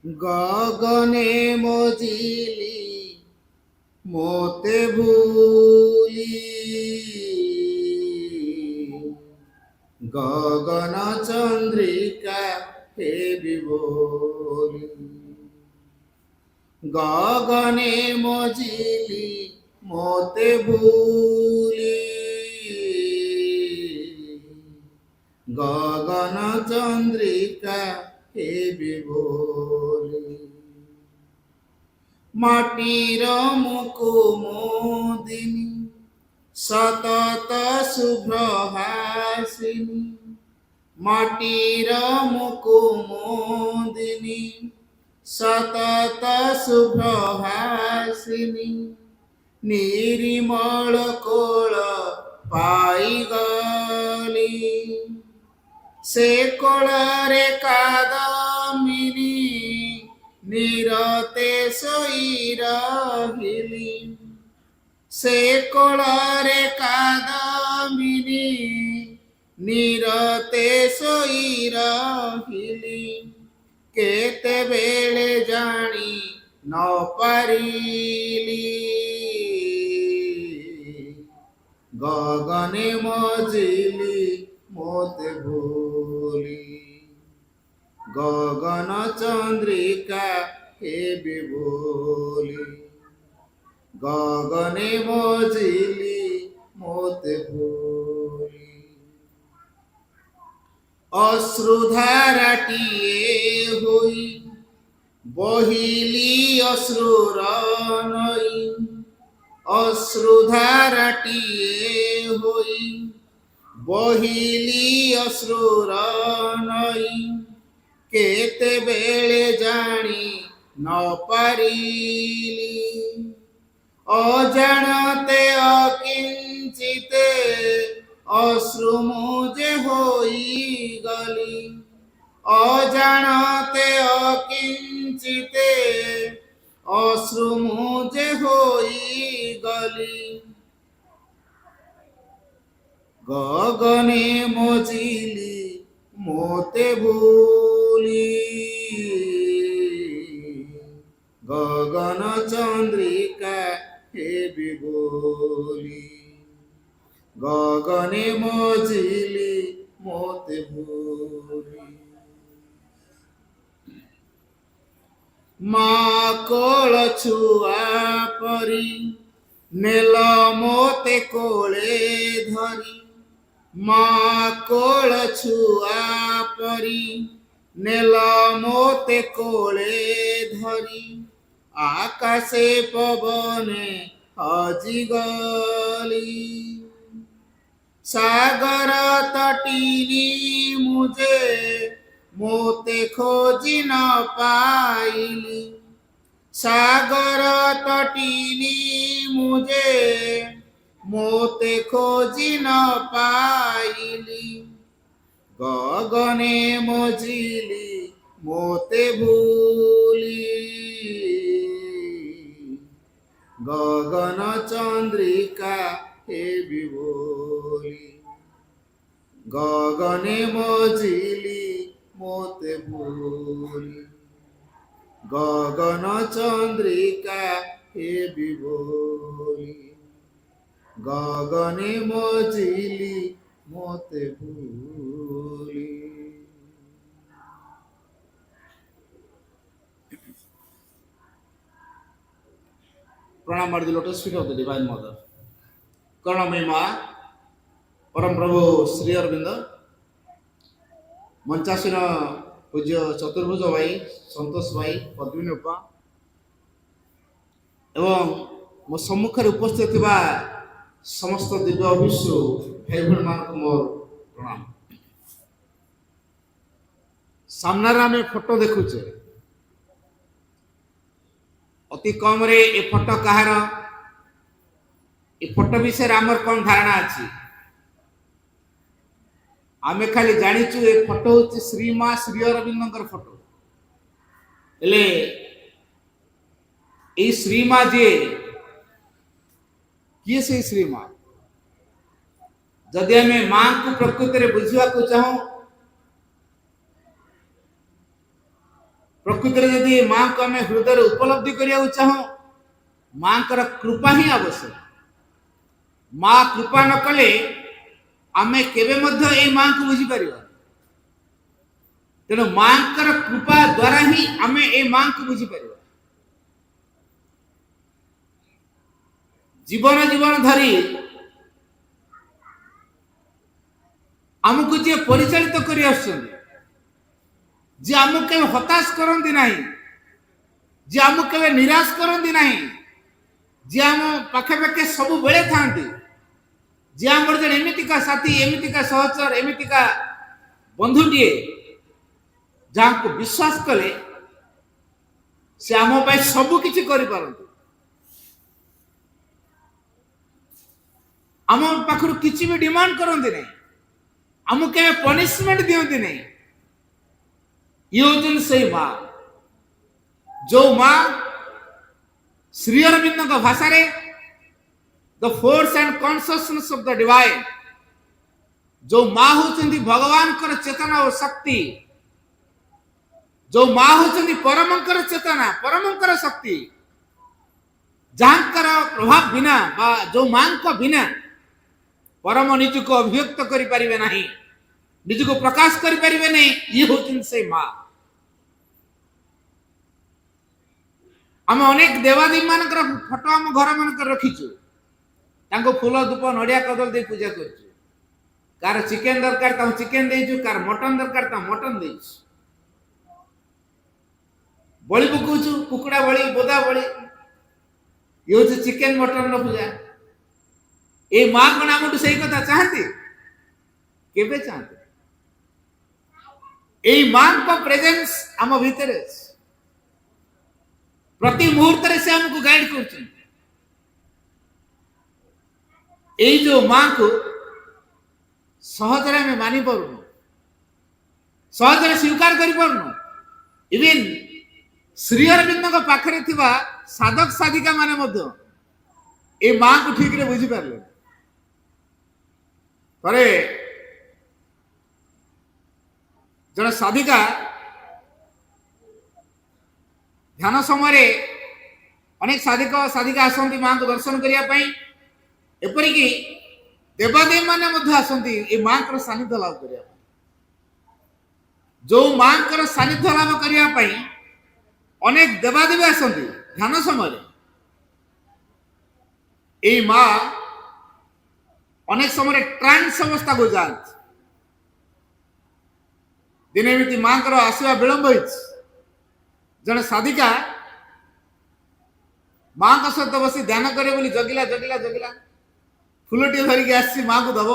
গগনে মজিলি মোতে ভুলি গগন চন্দ্রিকা হেবি বলি গগনে মজিলি মোতে ভুলি গগন চন্দ্রিকা হেবি বলি মাটির মুকুমদিনী সতত শুভ্র হাসিনী মাটির মুকুমদিনী সতত শুভ্র হাসিনী নিরিমল কোল পাইগলি সে কোଳରେ কাদমিনী নিরতে শোই রহিলি সে কোଳରେ কাদমিনী নিরতে শোই রহিলি কেতেবেলে জানি ন পারিলি গগনে মজিলি মোতে ভুলি গগন চন্দ্রিকা হেবি বলি গগনে মজিলি মোতে ভুলি অশ্রুধারাটিয়ে হই বহিলি অশ্রুর নই অশ্রুধারাটিয়ে হই বহিলি অশ্রুর নই কেতেবেলে জানি ন পারিলি অজাণতে অকিঞ্চিতে অশ্রু মুজে হই গলি অজাণতে অকিঞ্চিতে অশ্রু মুজে হই গলি গগনে মজিলি মোতে ভুলি গগন চন্দ্রিকা হেবি বলি গগনে মজিলি মোতে ভুলি মা কোল ছুয়া পরি নেল মোতে কোলে ধরি মা কোল ছুয়া পরি নেল মোতে কোলে ধরি আকাশে পবনে হজিগলি সাগর তটিনী মুঝে মোতে খোঁজি ন পাইলি সাগর তটিনী মুঝে মোতে খোঁজি ন পাইলি গগনে মজিলি মোতে ভুলি গগন চন্দ্রিকা হেবি বলি গগনে মজিলি মোতে ভুলি গগন চন্দ্রিকা হেবি বলি গগনে মজিলি মোতে ভুলি प्रणाम at the lotus feet of the Divine Mother. Karunamai Ma, Param Prabhu Sri Aurobindo, मंचासीन पूज्य चतुर्भुज भाई संतोष भाई पद्मिनी उपा एवं मो सम्मुखें उपस्थित थिबा समस्त दिव्य अभिषु भाई भण मान मोर प्रणाम। सामने आम फोटो देखुचे अति कम रे ए फोटो कहार ए फोटो विषय आमर कौन धारणा अच्छी आमे खाली जानिचु ए फोटो होची श्री मां श्री अरविंदर फोटो एले ए श्री मां जे किए से श्री मां जदि आमे मां को प्रकृति रे बुझिया को चाहू प्रकृति रे यदि मां को हमें हृदय उपलब्धि करिया चाहूं मां कर कृपा ही आवश्यक मां कृपा न कले आमे केबे मध्य ए मां को बुझी परिबा तेणु मां कर कृपा द्वारा ही आमे ए मां को बुझी परिबा जीवन जीवन धरी आमको जे परिचालित करी आछन जे आमको के हताश करंती नाही जे आमको के निराश करंती नाही जे आम पाखे पाखे सब बेले थांती जे आमर जन एमितिका साथी एमितिका सहचर एमितिका बंधुटीए जहाँ को विश्वास कले से आम पाई सब किछि करि पारंती आम पाखरु किछि भी डिमांड करंती नहीं आमको के पनिशमेंट दियंती नहीं ये होचन से मां जो मां श्री अरविंद का भाषा रे the force and consciousness of the divine जो मां होचंदी भगवान कर चेतना और शक्ति जो मां होचंदी परमंकर चेतना परमंकर शक्ति जहांकर प्रभाव बिना बा जो मां को बिना परम निज को अभिव्यक्त करि परिबे नाही निज को प्रकाश करि परिबे नहीं ये होचन से मां आम अनेक देवादेवी मान फोटो आम घर मान रखीचु तांको फूल धूप नड़िया कदल दे पूजा करछु कार चिकेन दरकार ता चिकेन देइछु कार मटन दरकार ता मटन देइछु बलि पकुछु कुकुड़ा बलि बोदा बलि ये होछ चिकेन मटन रो पूजा ए मां कोन आमटु सही कथा चाहती केबे चाहती ए मां को प्रेजेंस आम भीतर प्रति मुहूर्त से हमको गाइड कर जो मां को सहजरे में मानी पारुनु सहजरे स्वीकार करि पारुनु इवन श्री अरविंद को पाखरे थिबा साधक साधिका माने मध्य ए मां को ठीक रे बुझी पारले परे जन साधिका ध्यान समय अनेक साधक साधिका आसती मां को दर्शन करने एपरिकी देवादेवी माने मध्य आसती ए मां को सानिध्य लाभ करने जो मां को सानिध्य लाभ करने अनेक देवादेवी आसती ध्यान समय ए मां अनेक समय ट्रांस अवस्था को जाती दिने एमती मां को आसवा विलंब होइछ जन साधिका मां का सहित बसी ध्यान करे बोली जगिला जगिला जगिला फुलटी धरिकी आसी मां को दब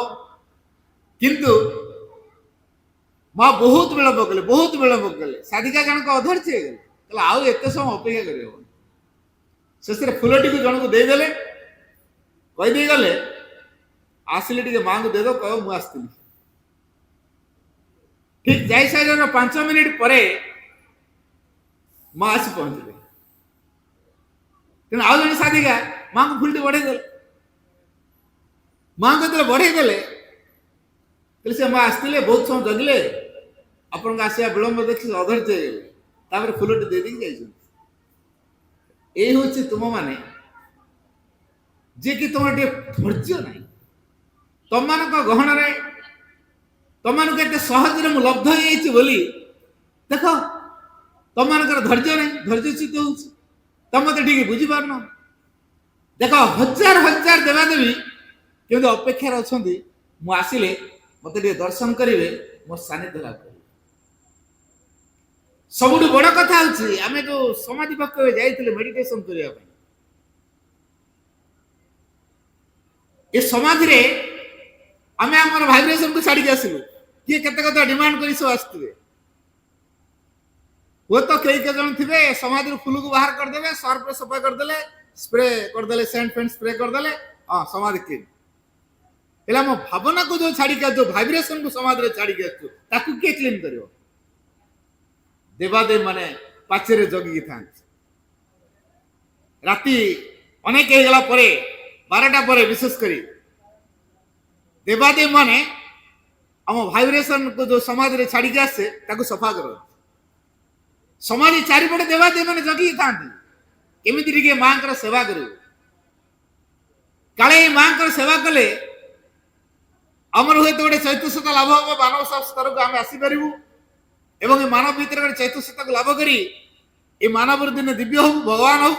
किंतु मां बहुत विलंब कले साधिका जन को अधर्य गले आउ एत समय अपेक्षा कर शेष फुलटी को जन को देदेले कहीदे गले आसिले टी मां को देद कह मु आसती ठीक जाई साइर 5 मिनिट पर मां आसी पहुंचले तेना आउ जन साधिका मां को फुलटी बढ़े देले मां को बढ़े देले से मां आसते बहुत समय जगिले आपण आसवा विलंब देखी अधर्य गले तापर फुलटी दे दी जाइछन ए होछि तुम माने जे कि तुम धैर्य नहीं तुम मान गहन रे तुम मान के सहज मु लब्ध हो बोली देख तुम मान धैर्य नहीं धैर्यच्युत हो तुम मत ठीक बुझी पारन देख हजार हजार देवादेवी कि अपेक्षार अच्छा मु आसिले मत दर्शन करेंगे मो सानिध्य लाभ कर सबुठ बड़ कथा आम जो समाधि पक्ष जाइए मेडिटेशन करने ये समाधि रे आम आम भाइब्रेशन को छाड़ी आसलु किए केते कथा डिमांड कर सब आसते वो तो कई के जन थे समाधि फुल को बाहर करदे सर्फ रे सफा करदे स्प्रे करदे सेंट फेंट स्प्रे करदे हाँ समाधि क्लीन हेला मो भावना को जो छाड़ी जो भाइब्रेशन को समाधि रे छाड़ी ताकू के क्लीन करियो देवादेव माने पाचेरे जगी था राति अनेक हो गला परे 12टा पर विशेष करी देवादेव माने हम भाइब्रेशन को जो समाधि रे छाड़ी आसे ताकू सफा करो समाज चारिपटे देवादेवी मैंने जगी था केमी टे माँ सेवा कर काले माँ सेवा कले आमर हूँ गोटे चैतन्यता लाभ हम मानव स्तर को आम आसपारू एवं मानव भीतर गोटे चैतन्यता को लाभ करी ये मानव दिन दिव्य हो भगवान हो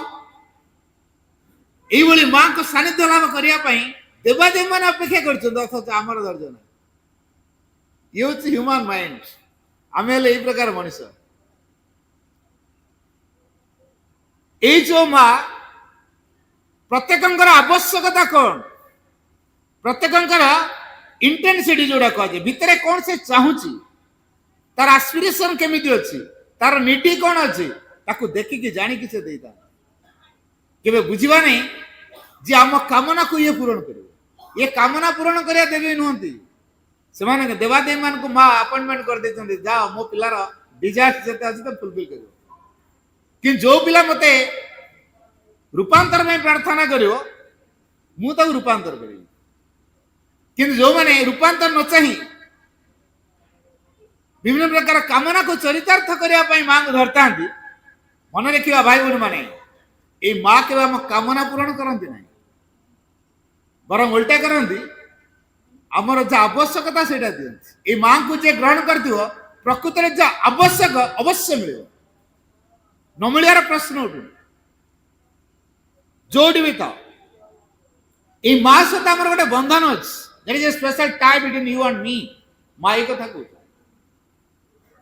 यही माँ को सानिध्य लाभ करने देवादेवी मैंने अपेक्षा करथच आमर धैर्य ना ये हूँ ह्यूमन माइंड आम यही प्रकार मनीष ये जो माँ प्रत्येक आवश्यकता कौन प्रत्येक इंटेंसिटी जोड़ा कहे भितर कौन से चाहूची तार एस्पिरेशन केमिति अच्छी तार नीति कौन अच्छी ताकू देखिकी जानिकी से देता केबे बुझिबा नहीं जे आम कामना को ये पूरण कर ये कामना पूरण करिया देवी नुहंती से माने देवादेवी मान को माँ अपॉइंटमेंट कर देते जाओ मो पिलार डिजायर जते अछि तो फुलफिल करियो कि जो पिला मते रूपांतर में प्रार्थना करियो मु तो रूपांतर करी किंतु जो माने रूपांतर न चाही विभिन्न प्रकार कामना को चरितार्थ करिया पई मां धरता मन रखिया भाई बहन माने ए मां के हम कामना पूर्ण करंती नहीं बरं उल्टा करंती आमर जो आवश्यकता सेटा दियंती ए मां को जे ग्रहण करथियो प्रकृति रे जो आवश्यक अवश्य मिलियो न मिलियार प्रश्न उठु जोड़ी भी था ये मां सहित आमर गोटे बंधन अछि there is a special tie between you and me मां एक कथा कहू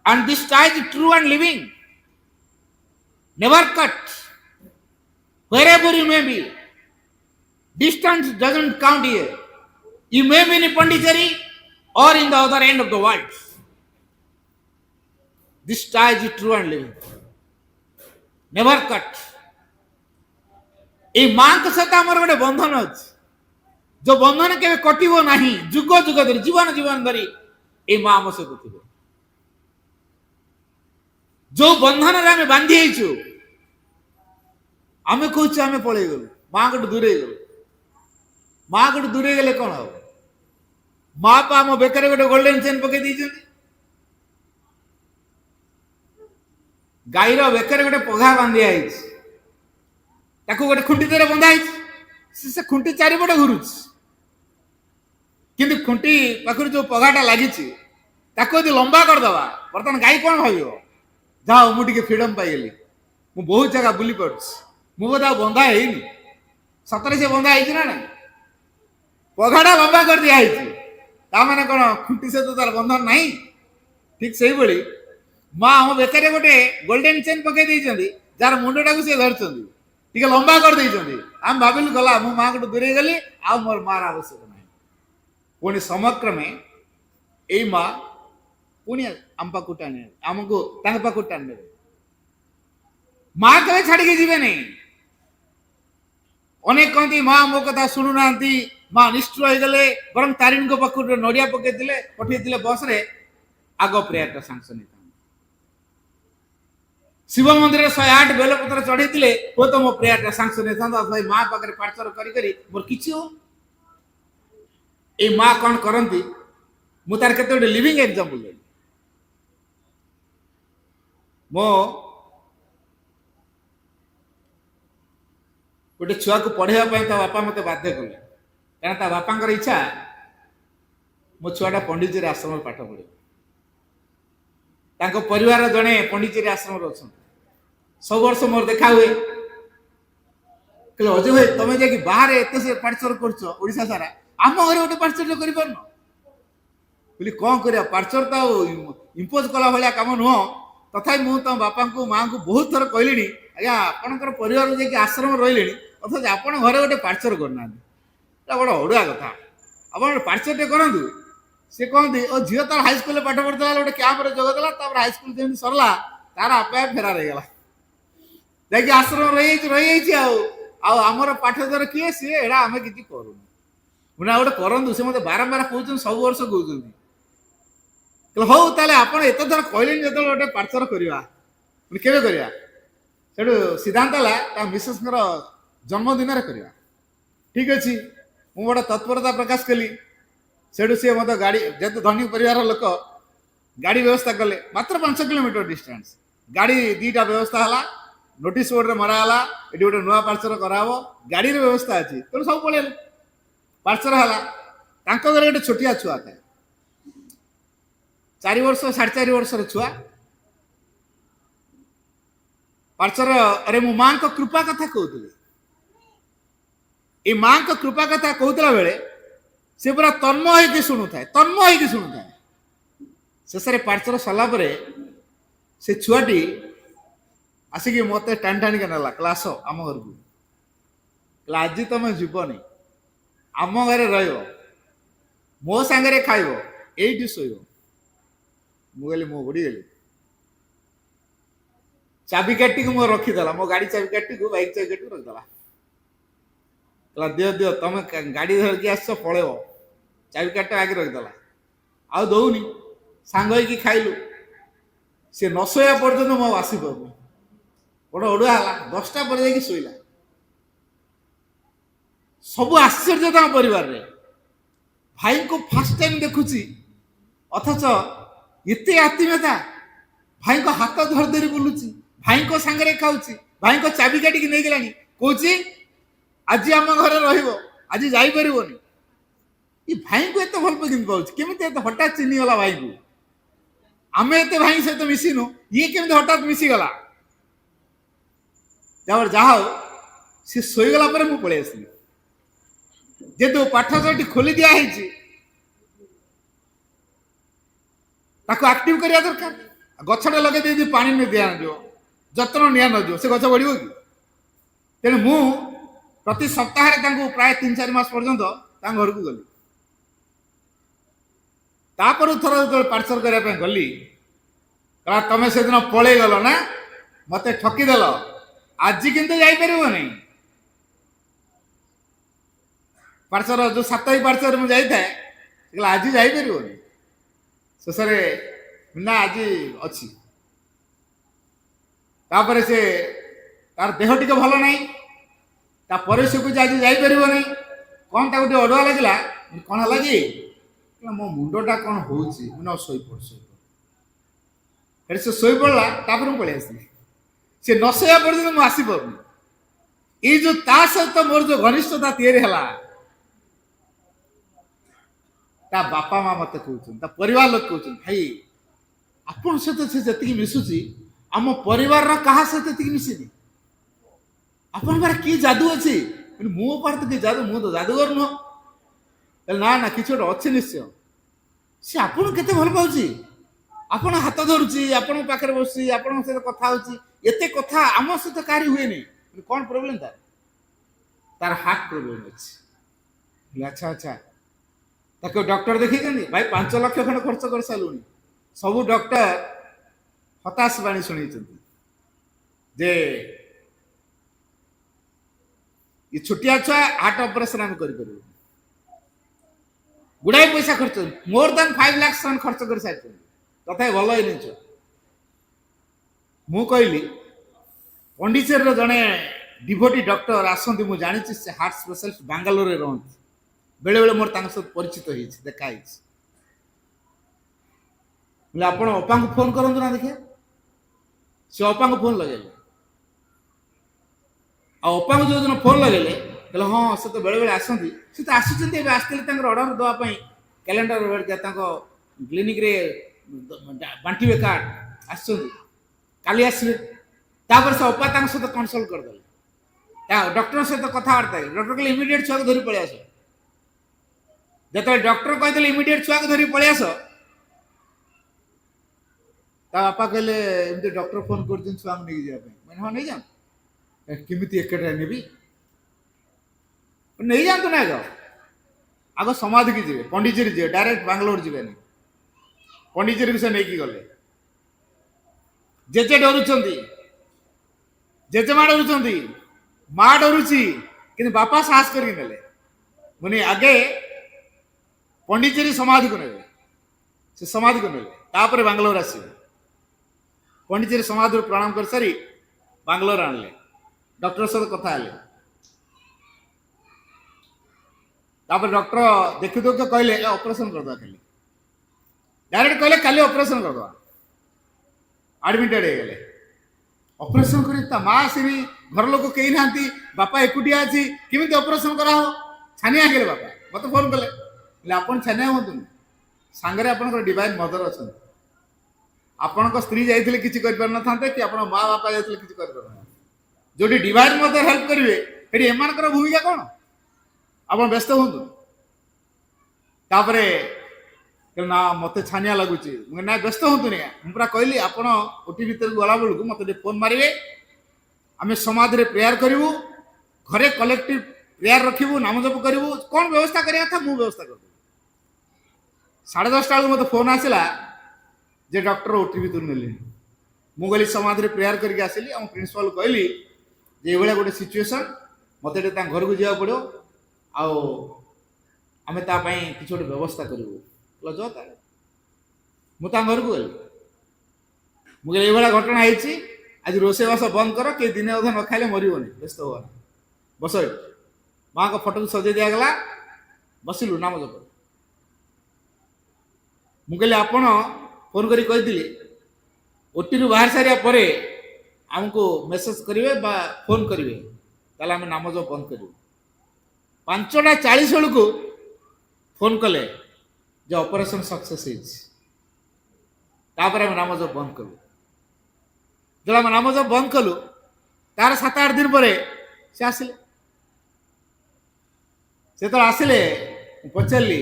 and this tie is true and living never cut wherever you may be distance doesn't count here you may be in Pondicherry or in the other end of the world this tie is true and living never cut ए मां के साथ आमर गोटे बंधन अछि जो बंधन के कटिबो नाही जुग जुग धरि जीवन जीवन धरि ए मां हम सहित थिबे जो बंधन रे आमे बांधी आइछु आमे कहूछु आमे पळै गेलु मां को दूरे गेलु मां को दूरे गेले कोन हो मां पा हम बेकर गोटे गोल्डन चेन पके दीछंती गाईर बेकर गोटे पघा बांधी आइछ ताको गोटे खुंटी तेरे बंधा आइछ से खुंटी चारिपटे घुरुछ किंतु खुंटी पाखर जो पघाटा लागिछि ताको यदि लंबा कर दबा बर्तन गाई कोन भाबियो जाओ मु टिके फ्रीडम पाई गेली मु बहुत जगह बुली पड़छ मु बदा बंधा हेइनी सतरे से बंधा आइछि ना नहीं पघाटा लंबा कर दिया आइछि ता माने कोन खुंटी से तो तार बंधन नहीं ठीक सही बळी मां हम बेकरे गोटे गोल्डन चेन पके दैछंदी जार मुंडटा को से धरछंदी टिके लंबा कर दैछंदी हम भाबिलु गला मु मां को दूरे गेली आ मोर मार आवश्यक नहीं पुणी समक्रमे एई मां पुणी आम पाखु टाणी आमको पाखु टाणी माँ के छाड़ी जीवे नहीं अनेक कहती माँ मो कथा शुणु ना माँ निष्ठुर हो गले बरं तारिणी को पाखु नड़िया पकई पठे बस रे आग प्रेयर सांसन शिव मंदिर 108 बेलपत्र चढ़े हो तो मो प्रेयर सांसन भाई माँ पाखे पार्चर करी मोर किसी हो ये माँ कौन करती मुझे तार के लिविंग एग्जांपल मो गोटे छुआ को पढ़ाई बापा मत बाध्य कले क्या बापा इच्छा मो छुआटा पंडिचेरी आश्रम पाठ पढ़े परिवार जड़े पंडिचेरी आश्रम अच्छा सब वर्ष मोर देखा हुए कहले अजय भाई तुम जा बाहर एत से पार्चर करशा सारा आम घर गोटे पार्चर कर कौन कर पार्चर तो इम्पोज कला भाया कम नुह तथा मुझे तुम बापा को माँ को बहुत थर कहली आज्ञा आपंकर परिवार जाकि आश्रम रही अथच आप घरे गोटे पार्चर करना बड़ा अड़ुआ कथा आप पार्चरटे करूँ सी कहते झील तार हाईस्कल पाठ पढ़ा गोटे कैंप्रे जोगदेला हाईस्कल जमी सरला तार आप फेरार होगा जाकि आश्रम रही आमर पाठधर किए सी एड़ा आम कि करूँ मुझे गोटे करूँ से मतलब बारंबार कहते सब वर्ष कहते हौ ताले आपण एत थर कहले जो गोटे पार्चर करवा केवे करवा सेठू सिद्धांत है मिसेस जन्मदिन करवा ठीक अच्छे मुझे बड़ा तत्परता प्रकाश कली सेठू सी मत गाड़ी जेहेतु धनी परिवार लोक गाड़ी व्यवस्था कले मात्र 5 किलोमीटर डिस्टेंस गाड़ी दीटा व्यवस्था है नोटिस बोर्ड मराला ये गोटे नुआ पार्चर कराव गाड़ी व्यवस्था अच्छी तेणु सब पड़े पार्चर है घर गोटे छोटिया छुआ था 4 वर्ष 4.5 वर्षर छुआ पार्चर अरे मो माँ कृपा कथा कहते ये माँ कृपा कथा कहला बेले से पूरा तन्मय होगी शुणुए शेष पार्चर सरला से छुआटी आसिक मत टाणी टाणी ना क्लास आम घर को आज तुम जीवन आम घरे मो सांगे खाइब ये शोब मुझे मो बुड़ी गली चाबिकाटी को मो रखीदेला मो गाड़ी चाबिकाटी को बाइक चाबिकाटी को रखीदेला दियो दियो तुम गाड़ी धरकी आस पलैब चाबिकाटी आगे रखीदेला आउ दौनी सांग हो खाइलु सी न शोया पर्यटन मो आसी पार गोटे ओडुआ है 10टा पर जाकि शोला सब आश्चर्य तम परिवार रे भाई को फास्ट टाइम देखुची अथच एते आत्मीयता भाई को हाथ धर धरी बुलूची भाई को सांगरे खाऊची भाई को चाबी काटिक नहीं गलानी कहूची आज आम घर रहिबो आज जाई परिबोनी ये भाई को एते भल किन पाउची केमिते एते हठात चिन्ही गला भाई को आमे एते भाई सहित मिसिनु ये केमिते हठात मिसी गला जब जहा सी शोगला मु पलि आसली जेतु पाठशाला खोली दिया ताको एक्टिव करिया दरकार गछटा लगे दे पानी न दिया न जत्न निया न से गछ बढ़िबो कि तेणु मु प्रति सप्ताह प्राय 3-4 मास पर्यंत घर को गली तापर थर जो पार्सल करने गली कहा तुम से दिन पलि गल ना मत ठकीदेल आज किंतु जापर नहीं पार्चर जो 7 पार्चर मुझे आज जापर नहीं शेष ना आज अच्छी तापर से तार देह टी भल ना तापर से कुछ आज जापर नहीं कौन गोटे अड़ुआ लगे कौन है कि मो मुंडटा कौन हो शोपड़ से शोई पड़ा तापर पलि आसली से न शोया पर्यटन मुझे आसी पार ये जो ता सहित मोर जो घनिष्ठता या ता बापा माँ मत कहते परिवार लोग कहते भाई आपण सहित से जी मिशुची आम परिवार क्या सहित मिशेनि आपण पार कि जादू अच्छी मो पार तो कि जादू मु तो जादूगर नुह ना ना कि अच्छे निश्चय सी आपन केते भल पाउची आपण हाथ धरुची आपण पाखरे बसी आपण सहित कथा होची एते कथा आम सहित कारी हुए नहीं कौन प्रॉब्लम तार हार्ट प्रॉब्लम अच्छी अच्छा अच्छा ताको डॉक्टर देखी भाई 5 लाख खंड खर्च कर सारूनी सबू डॉक्टर हताश बाणी शुणी जे ये छोटिया छुआ हार्ट ऑपरेशन आम कर गुड़ाए पैसा खर्च मोर देन 5 लाख खर्च कर सारी तथा भल ही नहीं मु कहली पंडिचेरी जड़े डिभोटी डॉक्टर आसती मुझे जानी से हार्ट स्पेशलिस्ट बांगालोर रे रहती बेले बेले मोर सहित परिचित देखाई आप अपा को फोन करूँ ना देखिए से अपा को फोन लगे अपा को जो दिन फोन लगे कहले हाँ से तो बेले बेले आसती से तो आसुच्च आसते ऑर्डर देवाई कैलेंडर क्लिनिक रे बांटे कार्ड आस काली आसवे तापर से अपा सहित कनसल्ट करदे डॉक्टर सहित कथबार्ता डॉक्टर कहले इमिडिएट छुआ को धरी पलि आस जो डॉक्टर कहते इमिडिएट छुआ को धरी पलि आस बापा कहले एमती डॉक्टर फोन कर छुआ को नहीं जाए हाँ नहीं जाओ किमिति एकटा नेबी नहीं जातु ना आग समाधि की जी पंडिचेरी जी डायरेक्ट बांग्लोर जी पंडिचेरी से नहीं गले जेजे डरुंच जेजेमा डरुंच माँ डरुची कि बापा साहस करके मुझे आगे पंडिचेरी समाधि को ने से समाधि को ने बांग्लोर आसवे पंडिचेरी समाधि प्रणाम कर सारी बांग्लोर आणले डॉक्टर सहित कथा डॉक्टर देखी देख कहले ऑपरेशन करदे खाली डायरेक्ट कहले खाली ऑपरेशन करदे एडमिटेड हो गले ଅପରେସନ କରି ତା ମା ଆସିନି, ଘର ଲୋକ କେହି ନାହାନ୍ତି, ବାପା ଏକୁଟିଆ ଅଛି, କେମିତି ଅପରେସନ କରାହବ? ଛାନିଆ ହେଇଗଲେ ବାପା, ମତେ ଫୋନ କଲେ, ଆପଣ ଛାନିଆ ହୁଅନ୍ତୁନି, ସାଙ୍ଗରେ ଆପଣଙ୍କର ଡିଭାଇନ ମଦର ଅଛନ୍ତି। ଆପଣଙ୍କ ସ୍ତ୍ରୀ ଯାଇଥିଲେ କିଛି କରିପାରିନଥାନ୍ତେ, କି ଆପଣଙ୍କ ମା ବାପା ଯାଇଥିଲେ କିଛି କରିପାରିନଥାନ୍ତେ। ଯୋଉଠି ଡିଭାଇନ ମଦର ହେଲ୍ପ କରିବେ ସେଠି ଏମାନଙ୍କର ଭୂମିକା କଣ? ଆପଣ ବ୍ୟସ୍ତ ହୁଅନ୍ତୁ। ତାପରେ ନା ମତେ ଛାନିଆ ଲାଗୁଛି, ନା ବ୍ୟସ୍ତ ହୁଅନ୍ତୁନି, ମୁଁ ପୁରା କହିଲି ଆପଣ ଓଟି ଭିତରକୁ ଗଲା ବେଳକୁ ମତେ ଟିକେ ଫୋନ ମାରିବେ, ଆମେ ସମାଜରେ ପ୍ରେୟାର କରିବୁ, ଘରେ କଲେକ୍ଟିଭ ପ୍ରେୟାର ରଖିବୁ, ନାମ ଜପ କରିବୁ, କଣ ବ୍ୟବସ୍ଥା କରିବା କଥା ମୁଁ ବ୍ୟବସ୍ଥା କରିଦେବି। 10:30 ବେଳକୁ ମତେ ଫୋନ ଆସିଲା ଯେ ଡକ୍ଟର ଓଟି ଭିତରୁ ନେଲେଣି। ମୁଁ ଗଲି ସମାଜରେ ପ୍ରେୟାର କରିକି ଆସିଲି। ଆମ ପ୍ରିନ୍ସିପାଲ କହିଲି ଯେ ଏଇଭଳିଆ ଗୋଟେ ସିଚୁଏସନ, ମତେ ଟିକେ ତାଙ୍କ ଘରକୁ ଯିବାକୁ ପଡ଼ିବ, ଆଉ ଆମେ ତା ପାଇଁ କିଛି ଗୋଟେ ବ୍ୟବସ୍ଥା କରିବୁ। ମୁଁ ତାଙ୍କ ଘରକୁ ଗଲି, ମୁଁ କହିଲି ଏଇଭଳିଆ ଘଟଣା ହେଇଛି, ଆଜି ରୋଷେଇବାସ ବନ୍ଦ କର, କେହି ଦିନେ ଅଧେ ନ ଖାଇଲେ ମରିବନି, ବ୍ୟସ୍ତ ହୁଅନି, ବସ ଏଠି। ମାଙ୍କ ଫଟୋକୁ ସଜେଇ ଦିଆଗଲା, ବସିଲୁ ନାମ ଜପ। ମୁଁ କହିଲି ଆପଣ ଫୋନ କରି କହିଥିଲି ଓଟିରୁ ବାହାରି ସାରିବା ପରେ ଆମକୁ ମେସେଜ କରିବେ ବା ଫୋନ କରିବେ, ତାହେଲେ ଆମେ ନାମ ଜପ ବନ୍ଦ କରିବୁ। 5:40 ବେଳକୁ ଫୋନ କଲେ ଯେ ଅପରେସନ ସକ୍ସେସ ହେଇଛି। ତାପରେ ଆମେ ନାମ ଜପ ବନ୍ଦ କଲୁ। ଯେତେବେଳେ ଆମେ ନାମ ଜପ ବନ୍ଦ କଲୁ, ତାର 7-8 ଦିନ ପରେ ସେ ଆସିଲେ। ସେତେବେଳେ ଆସିଲେ, ମୁଁ ପଚାରିଲି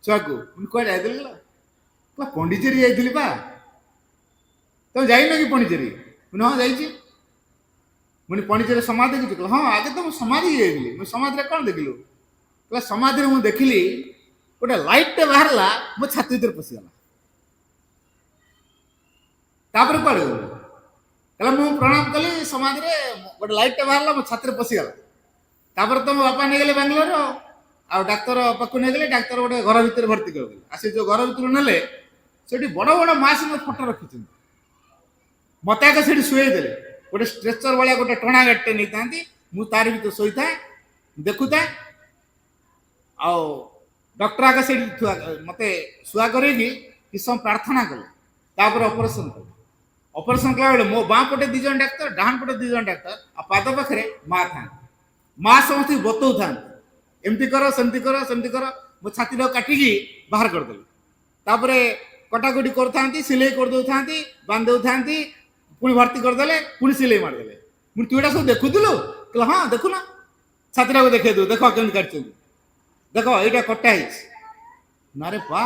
ଛୁଆକୁ, ମୁଁ କୁଆଡେ ଯାଇଥିଲି କହିଲା ପଣ୍ଡିଚେରୀ ଯାଇଥିଲି ବା। ତମେ ଯାଇନ କି ପଣ୍ଡିଚେରୀ? ମୁଁ ହଁ ଯାଇଛି। ମୁଁ ପଣ୍ଡିଚେରୀ ସମାଧି ଦେଖିଛୁ? କହିଲା ହଁ, ଆଗେ ତ ମୁଁ ସମାଧି ଯାଇଥିଲି। ମୁଁ ସମାଧିରେ କଣ ଦେଖିଲୁ? କହିଲା ସମାଧିରେ ମୁଁ ଦେଖିଲି ଗୋଟେ ଲାଇଟଟେ ବାହାରିଲା, ମୋ ଛାତି ଭିତରେ ପଶିଗଲା। ତାପରେ କୁଆଡେ ଗଲୁ? କହିଲା ମୁଁ ପ୍ରଣାମ କଲି, ସମାଧିରେ ଗୋଟେ ଲାଇଟଟେ ବାହାରିଲା, ମୋ ଛାତିରେ ପଶିଗଲା। ତାପରେ ତମ ବାପା ନେଇଗଲେ ବାଙ୍ଗାଲୋର, ଆଉ ଡାକ୍ତର ପାଖକୁ ନେଇଗଲେ, ଡାକ୍ତର ଗୋଟେ ଘର ଭିତରେ ଭର୍ତ୍ତି କରିଦେଲେ। ଆଉ ସେ ଯୋଉ ଘର ଭିତରୁ ନେଲେ, ସେଠି ବଡ ବଡ ମାସିଙ୍କ ଫଟୋ ରଖିଛନ୍ତି। ମତେ ଆଗ ସେଠି ଶୁଏଇ ଦେଲେ, ଗୋଟେ ଷ୍ଟ୍ରେଚର ଭଳିଆ ଗୋଟେ ଟଣା ଗାଡିଟେ ନେଇଥାନ୍ତି, ମୁଁ ତାରି ଭିତରେ ଶୋଇଥାଏ, ଦେଖୁଥାଏ। ଆଉ ଡକ୍ଟର ଆଗ ସେଇଠି ମତେ ଶୁଆ କରେଇକି କିଛି ସମୟ ପ୍ରାର୍ଥନା କଲେ, ତାପରେ ଅପରେସନ କଲେ। ଅପରେସନ କଲା ବେଳେ ମୋ ବାଁ ପଟେ 2 ଜଣ ଡାକ୍ତର, ଡାହାଣ ପଟେ 2 ଜଣ ଡାକ୍ତର, ଆଉ ପାଦ ପାଖରେ ମା ଥାନ୍ତି। ମା ସମସ୍ତଙ୍କୁ ବତଉଥାନ୍ତି, ଏମିତି କର, ସେମିତି କର, ସେମିତି କର। ମୋ ଛାତିଟାକୁ କାଟିକି ବାହାର କରିଦେଲେ। ତାପରେ କଟାକଟି କରୁଥାନ୍ତି, ସିଲେଇ କରିଦଉଥାନ୍ତି, ବାନ୍ଧି ଦଉଥାନ୍ତି, ପୁଣି ଭର୍ତ୍ତି କରିଦେଲେ, ପୁଣି ସିଲେଇ ମାରିଦେଲେ। ମୁଁ ତୁ ଏଇଟା ସବୁ ଦେଖୁଥିଲୁ? କହିଲା ହଁ, ଦେଖୁନ, ଛାତିଟାକୁ ଦେଖେଇ ଦଉ, ଦେଖ କେମିତି କାଟିଛନ୍ତି, ଦେଖ ଏଇଟା କଟା ହେଇଛି। ନାରେ ବା,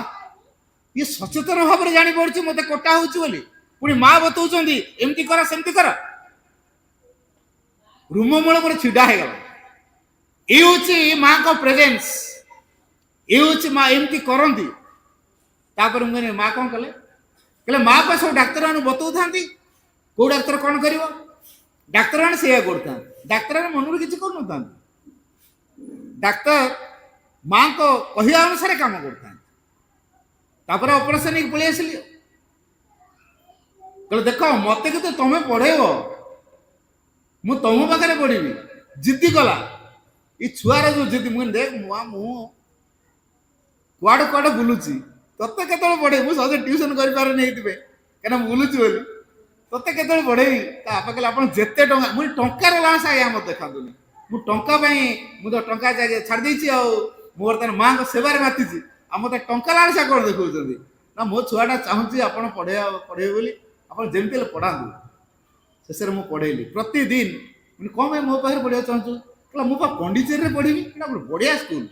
ଇଏ ସଚେତନ ଭାବରେ ଜାଣିପାରୁଛି ମତେ କଟା ହଉଛି ବୋଲି, ପୁଣି ମା ବତଉଛନ୍ତି ଏମିତି କର, ସେମିତି କର। ରୁମ ମୂଳ ପରେ ଛିଡା ହେଇଗଲା। ଇଏ ହଉଛି ମାଙ୍କ ପ୍ରେଜେନ୍ସ, ଇଏ ହଉଛି ମା ଏମିତି କରନ୍ତି। ତାପରେ ମୁଁ କହିଲି ମା କଣ କଲେ? କହିଲେ ମା ପା ସବୁ ଡାକ୍ତର ମାନେ ବତଉଥାନ୍ତି, କୋଉ ଡାକ୍ତର କଣ କରିବ, ଡାକ୍ତର ମାନେ ସେଇଆ କରୁଥାନ୍ତି। ଡାକ୍ତର ମାନେ ମନରୁ କିଛି କରୁନଥାନ୍ତି, ଡାକ୍ତର ମାଙ୍କ କହିବା ଅନୁସାରେ କାମ କରୁଥାନ୍ତି। ତାପରେ ଅପରେସନ ହେଇକି ପଳେଇ ଆସିଲି। କହିଲେ ଦେଖ ମତେ କିନ୍ତୁ ତମେ ପଢେଇବ, ମୁଁ ତମ ପାଖରେ ପଢିବି। ଜିଦ୍ଦି କଲା, ଏଇ ଛୁଆର ଯୋଉ ଜିଦ୍ଦି। ମୁଁ ଦେଖ ମୁଁ କୁଆଡେ କୁଆଡେ ବୁଲୁଛି, ତତେ କେତେବେଳେ ପଢେଇବି? ମୁଁ ସହଜେ ଟ୍ୟୁସନ କରିପାରୁନି ଏଇଥିପାଇଁ, କାହିଁକିନା ମୁଁ ବୁଲୁଛି ବୋଲି। ତତେ କେତେବେଳେ ପଢେଇବି? ତା ବାପା କହିଲେ ଆପଣ ଯେତେ ଟଙ୍କା, ମୁଁ ଟଙ୍କାର ଲାଶ ଆଜ୍ଞା ମତେ ଦେଖାନ୍ତୁନି, ମୁଁ ଟଙ୍କା ପାଇଁ, ମୁଁ ତ ଟଙ୍କା ଛାଡି ଦେଇଛି, ଆଉ ମୁଁ ବର୍ତ୍ତମାନ ମାଙ୍କ ସେବାରେ ମାତିଛି, ଆଉ ମତେ ଟଙ୍କା ଲାଳସା କଣ ଦେଖାଉଛନ୍ତି? ନା ମୋ ଛୁଆଟା ଚାହୁଁଛି ଆପଣ ପଢେଇବେ ବୋଲି, ଆପଣ ଯେମିତି ହେଲେ ପଢାନ୍ତୁ। ଶେଷରେ ମୁଁ ପଢେଇଲି ପ୍ରତିଦିନ। କଣ ପାଇଁ ମୋ ପାଖରେ ପଢିବାକୁ ଚାହୁଁଛୁ? କହିଲା ମୁଁ ପା ପଣ୍ଡିଚେରୀରେ ପଢିବି, ଏଇଟା ଗୋଟେ ବଢିଆ ସ୍କୁଲ,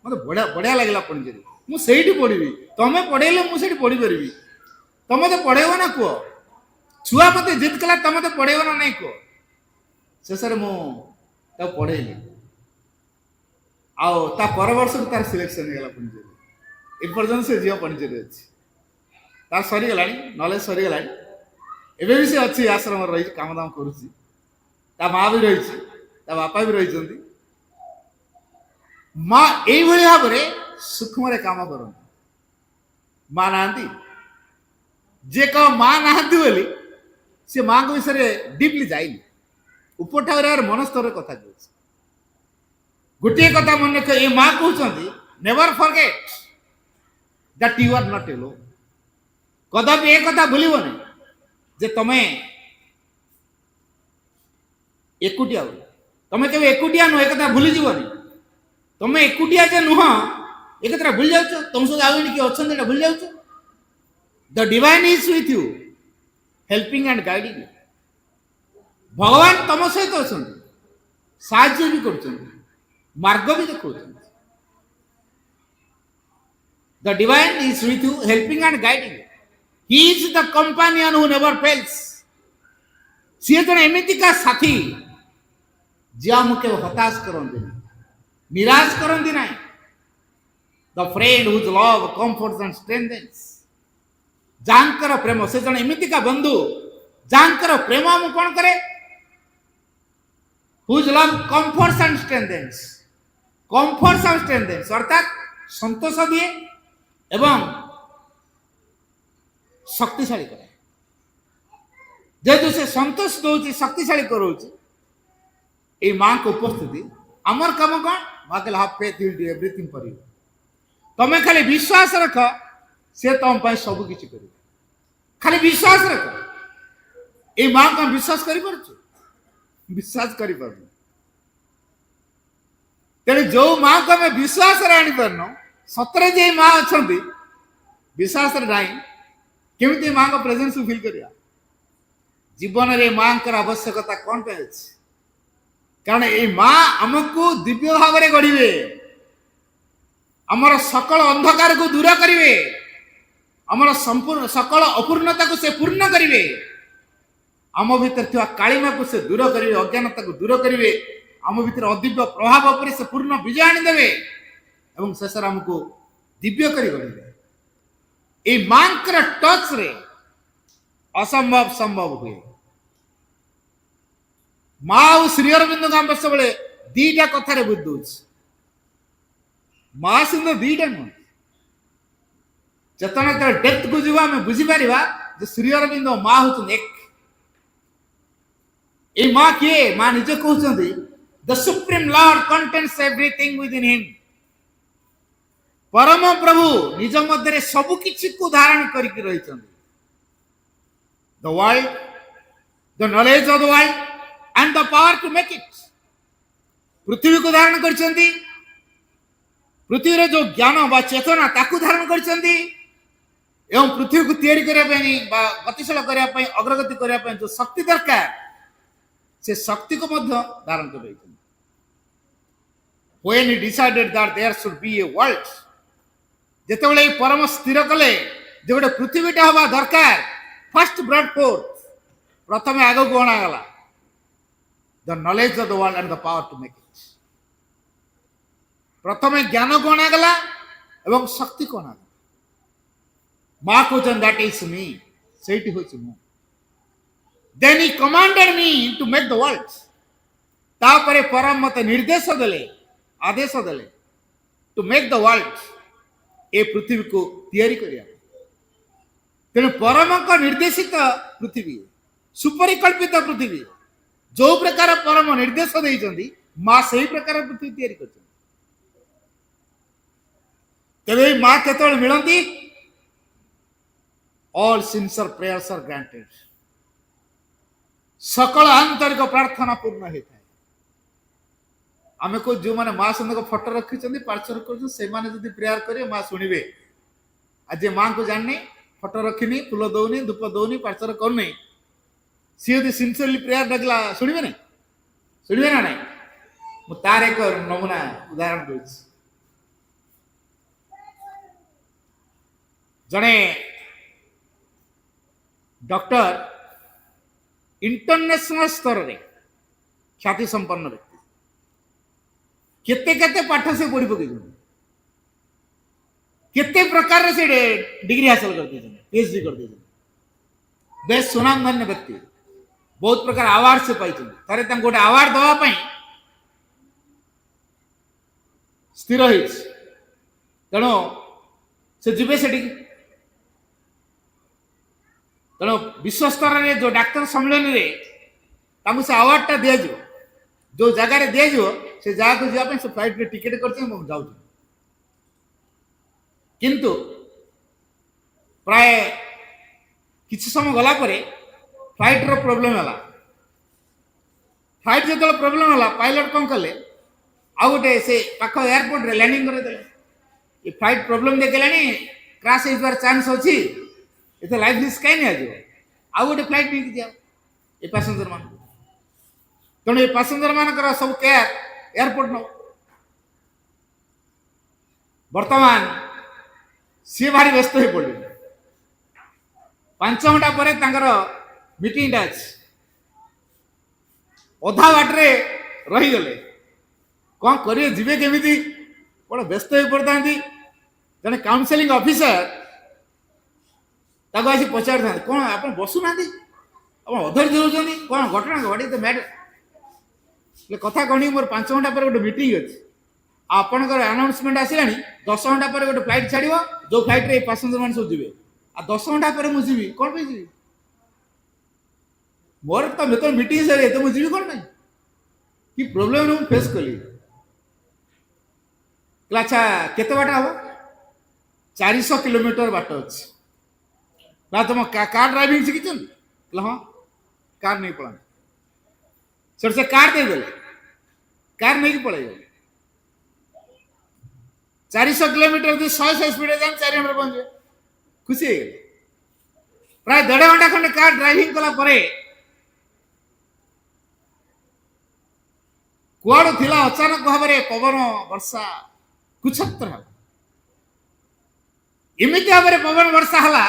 ମତେ ବଢିଆ ଲାଗିଲା ପଣ୍ଡିଚେରୀ, ମୁଁ ସେଇଠି ପଢିବି। ତମେ ପଢେଇଲେ ମୁଁ ସେଇଠି ପଢିପାରିବି। ତମେ ତ ପଢେଇବ ନା କୁହ? ଛୁଆ ମତେ ଜିଦ୍ କଲା, ତମେ ତ ପଢେଇବ ନା ନାଇଁ କୁହ? ଶେଷରେ ମୁଁ ତାକୁ ପଢେଇଲି, ଆଉ ତା ପର ବର୍ଷକୁ ତାର ସିଲେକ୍ସନ ହେଇଗଲା ପଣ୍ଡିଚେରୀ। ଏପର୍ଯ୍ୟନ୍ତ ସେ ଝିଅ ପଣ୍ଡିଚେରୀ ଅଛି, ତାର ସରିଗଲାଣି, ନଲେଜ ସରିଗଲାଣି। ଏବେ ବି ସେ ଅଛି, ଆଶ୍ରମରେ ରହିଛି, କାମ ଦାମ କରୁଛି। ତା ମା ବି ରହିଛି, ତା ବାପା ବି ରହିଛନ୍ତି। ମା ଏଇଭଳି ଭାବରେ ସୂକ୍ଷ୍ମରେ କାମ କରନ୍ତି। ମା ନାହାନ୍ତି, ଯିଏ କହ ମା ନାହାନ୍ତି ବୋଲି ସେ ମାଙ୍କ ବିଷୟରେ ଡିପଲି ଯାଇନି, ଉପଠାଉରାର ମନସ୍ତରରେ କଥା କହୁଛି। ଗୋଟିଏ କଥା ମନେ ରଖ, ଏ ମା କହୁଛନ୍ତି never forget that you are not alone. କଦାପି ଏ କଥା ଭୁଲିବନି ଯେ ତମେ एकुटिया तुम के एकुटिया नुह एक भूली जीवन तुम एकुटिया जे नुह एक भूली जाऊ तुम सहित आउ किए अच्छा भूली जाऊ the divine is with you helping and guiding भगवान तुम सहित अच्छा साहाଯ୍य भी कर मार्ग भी देखा the divine is with you helping and guiding he is the companion who never fails सी जन एमतीका साथी जी आमको हताश करती निराश करती ना the friend whose love comforts and strengthens जानकर प्रेम से जन एमतीका बंधु जानकर प्रेम आम कौन करे हुज लव कंफर्ट्स एंड स्ट्रेंथेन्स अर्थात संतोष दिए एवं शक्तिशाली करे जेहेतु से संतोष दौर शक्तिशाली कराऊँ ये माँ को उपस्थिति आमर कम कौन माँ के half faith will do everything for you तुम्हें खाली विश्वास रख से तुम सब किसी कर खाली विश्वास रख ये माँ को विश्वास कर विश्वास कर तेरे जो माँ को आम विश्वास आनी पारन सतरे जे माँ अच्छा विश्वास केमी माँ को प्रेजेंस फिल करिया जीवन में माँ आवश्यकता कौन पे अच्छी कारण ये माँ आमको दिव्य भाव में गढ़े आमर सकल अंधकार को दूर करेंगे आमर संपूर्ण सकल अपूर्णता को से पूर्ण करेंगे आम भीतर थी कालिमा को से दूर करेंगे अज्ञानता को दूर करेंगे आम भीतर अदिव्य प्रभाव पर से पूर्ण विजय आनीदेवे और शेष आमको दिव्य कर गढ़े ये माँ टच रे असंभव संभव हुए माँ और श्री अरविंद आम सब दीटा कथार बुझ दौ माँ सिंह दीटा नुह जिते डेप्थ को जीव आम बुझीपर श्री अरविंद माँ हूँ एक ये माँ किए माँ निजे कहते the supreme Lord contains everything with in him परम प्रभु निज मध्य सब किसी को धारण करके रही the world the knowledge of the world and the power to make it पृथ्वी को धारण कर पृथ्वी रे जो ज्ञान बा चेतना ताकू धारण कर पृथ्वी को तैयारी करने गतिशील करने अग्रगति करने जो शक्ति दरकार से शक्ति को मध्य धारण कर when he decided that there should be a world जेतेबेले परम स्थिर कले जे गोटे पृथ्वीटा हवा दरकार फर्स्ट ब्रॉट फोर्थ प्रथम आग को अणागला the knowledge of the world and the power to make it प्रथम ज्ञान को अणागला एवं शक्ति को अणागला माँ कहते दैट इज मी सेठी होछि मु then he commanded me to make the world तापरे परम मते निर्देश देले आदेश देले टू मेक द वर्ल्ड ए पृथ्वी को तैयारी करिया तेणु परम का निर्देशित पृथ्वी सुपरिकल्पित पृथ्वी जो प्रकार परम निर्देश देइचंदी माँ से प्रकार पृथ्वी तैयारी करछन तेरे माँ केतल मिलती all sincere prayers are granted सकल आंतरिक प्रार्थना पूर्ण होता है आम को जो मैंने माँ सहित फोटो रखी पार्सल कर प्रेयर करेंगे माँ शुणे आज माँ को जाननी फोटो रखनी फूल दौनी धूप दौनी पार्सल करनी सी यदि सिंसियरली प्रेयर डाकला शुणे ना शुणे ना नहीं मुझे तार एक नमूना उदाहरण दूँ जड़े डॉक्टर इंटरनेशनल स्तर में ख्याति संपन्न व्यक्ति केते केते पाठ से पढ़ी पकई केते प्रकार से डिग्री हासिल कर पीएचडी कर बेस्ट सुनाम धन्य व्यक्ति बहुत प्रकार अवार्ड से पाई थे गोटे अवार्ड दवाई स्थिर तेणु से जीवे से तेणु विश्व स्तर में जो डाक्तर सम्मेलन में से अवार्ड टा दि जो जगार दि से जगह को जाए से फ्लाइट टिकेट कर जाऊँ किंतु प्राय किसी समय गला फ्लाइट रो प्रॉब्लम है फ्लाइट जो प्रोब्लेम है पायलट कौन कले आउ गोटे से पाख एयरपोर्ट रे लैंडिंग करे देले ये फ्लाइट प्रॉब्लम देखलानी क्रैश होइबार चांस अछि एते लाइफ रिस्क काई नै आजो आउ गोटे फ्लाइट नहीं दिया ये पैसेंजर मान तेणु ये पैसेंजर मान सब केयर एयरपोर्ट नो वर्तमान सी भारी व्यस्त हो पड़े 5 घंटा पर मीटिंग अधा बाटे रही गले कौन करेंगे जीवे केमी बड़ा व्यस्त हो पड़ता जड़े काउनसेलिंग ऑफिसर ताको आसी पचार था कौन आप बसुना अधर्य होती कौन घटना घटी तो मैटर कथा कहनी मोर 5 घंटा पर गोटे मीटिंग अच्छी आपणकर अनाउंसमेंट आसला 10 घंटा पर गोटे फ्लाइट छाड़ जो फ्लाइट रे पैसेंजर मान सब जी आ 10 घंटा पर मुझे जीवी कौन पे जीवी मोर तो मैं तो मीटिंग सर तो मुझे जीवी कौन नहीं कि प्रॉब्लम मैं फेस कली अच्छा केते बाट हम 400 किलोमीटर बाट अच्छी ना तुम कार ड्राइविंग शिखी हाँ कार नहीं पड़ा सर से कार दे देले कार नहीं पड़े 400 किलोमीटर 100 स्पीड जान 400 पहुंचे खुशी है प्राय 1.5 घंटा खंडे कार ड्राइविंग कला परे कुआड़ थिला अचानक भाव में पवन वर्षा कुछत्र एमती भाव में पवन वर्षा हला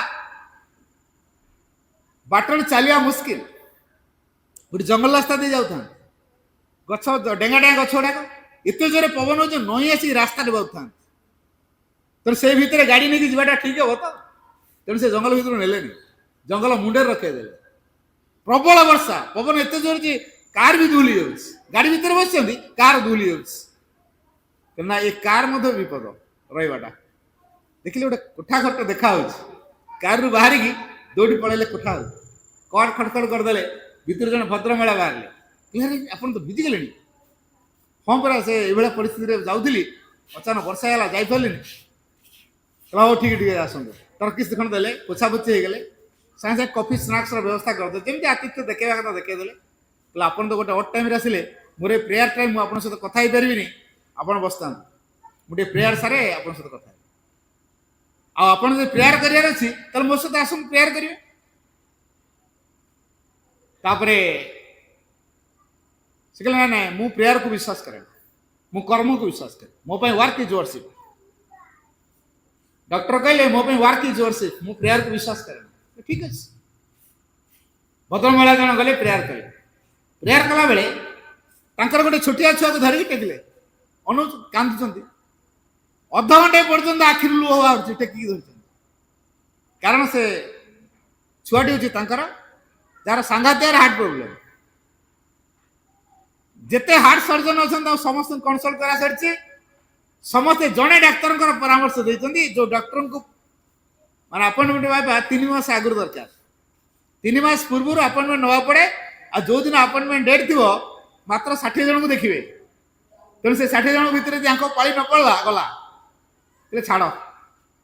बाटर चलिया मुस्किल गोटे जंगल रास्ता दे जाऊ गछ डेंगा डेंगा गछ गुड़ाक एत जोरे पवन हो नई आसिक रास्ता बहुत तो से भितर गाड़ी नहीं जाटा ठीक हे तो तेणु से जंगल भर नेले जंगल मुंडे रखेदे प्रबल वर्षा पवन एत जोर कार भी धूली गाड़ी भितर बस कार धूली ना ये कार विपद रहीटा देखिए गोटे कोठा खट देखा कार रू बाहर की दौड़ी पड़े कोठा कट खटखट करदे भितर जन भद्रमेला बाहर आप तो भिजी गले हाँ परा से ये परिस्थिति जाऊली अचानक वर्षा है जापारे हो ठीक ठीक आसतु टर्किश खंड देले पोछापोछी हो गले सागे सागे कॉफी स्नाक्स व्यवस्था करदे जमी आतिथ्य देखा कथा देखईदे आप तो गोटे अड टाइम आसिले मोर प्रेयर टाइम मुझे सहित कथा ही पारि आप बसता मुझे प्रेयर सारे आप सहित कथा आप प्रेयर करार अच्छी मो सहित आस प्रेयर करेंगे से कहले ना मु प्रेयर को विश्वास करे मु कर्म को विश्वास करे मो वर्क इज वर्शिप डॉक्टर कहले मो वर्क इज वर्शिप मु प्रेयर को विश्वास करे ठीक अच्छे भद्रमेला जन गले प्रेयर कले प्रेयर कला बेले गोटे छोटिया छुआ को धरिक टेकिले अनु कांदुंट अध घंटे पर्यटन आखिर लुह बाहर टेकिक धर कारण से छुआटी हूँ जार सांघातिक हार्ट प्रोब्लेम जिते हार्ट सर्जन अच्छा समस्त कनसल्ट करा सारी समस्ते जड़े डाक्तर परामर्श देते जो डॉक्टर को माने अपॉइंटमेंट पाइबा 3 मास आगुरी दरकार 3 मास पूर्व अपॉइंटमेंट नवा पड़े आ जो दिन अपॉइंटमेंट डेट थी मात्र 60 जन को देखिए तेणु से 60 जन भितर पाली न पड़ा गला छाड़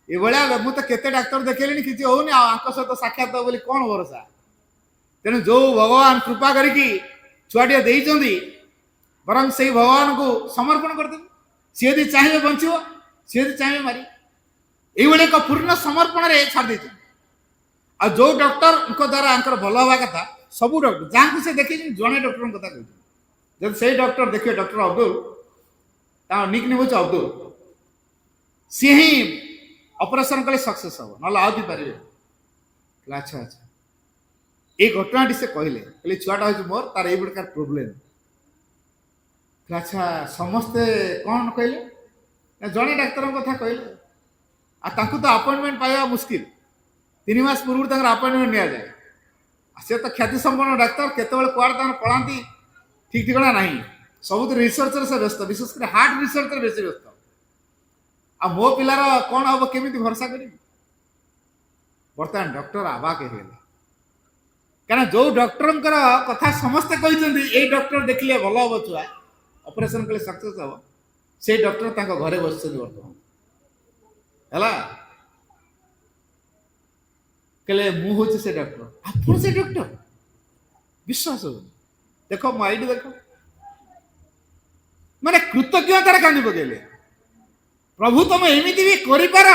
ये मुझे केते डाक्तर देखिए किसी होनी सहित साक्षात बोली कौन भरोसा तेणु जो भगवान कृपा करी छुआटिया देती बरं से भगवान को समर्पण करदे सी यदि चाहिए बंचो सी यदि चाहिए मारी ये एक पूर्ण समर्पण रे छाड़ देते आ जो डॉक्टर द्वारा भल हवा कथा सबू डॉक्टर जहाँ से देखी जड़े डॉक्टर कथा कहते जब से डॉक्टर देखिए डॉक्टर अब्दुल निक नेम हूँ अब्दुल सी ही ऑपरेशन कले सक्सेस हम ना आउति पारे अच्छा अच्छा ये घटना से कहले छुआटा हूँ मोर तार ये प्रकार प्रोब्लेम अच्छा समस्ते कौन कहले जड़े डाक्तर कथा कहले तो अपॉइंटमेंट पाइबा मुस्किल 3 मास पूर्व अपॉइंटमेंट नि जाए से तो ख्याति संपन्न डाक्तर केतबेले कुआड़ पलांती ठीक ठिकाना ना सब रिसर्च से व्यस्त विशेषकर हार्ट रिसर्च बेस व्यस्त आ मो पिलार कौन हम केमी भरोसा करी बर्तमान डॉक्टर आबाक क्या जो डॉक्टर कथा समस्ते कहते ये डॉक्टर देखिए भल हम छुआ ऑपरेशन कले सक्सेस हम से डॉक्टर घरे बस बर्तमान है कहले मुझे से डॉक्टर आप से डॉक्टर विश्वास हो देख मोबाइल देख ମାନେ କୃତଜ୍ଞତାରେ କାନ୍ଦି ପକେଇଲେ। ପ୍ରଭୁ ତମେ ଏମିତି ବି କରିପାର,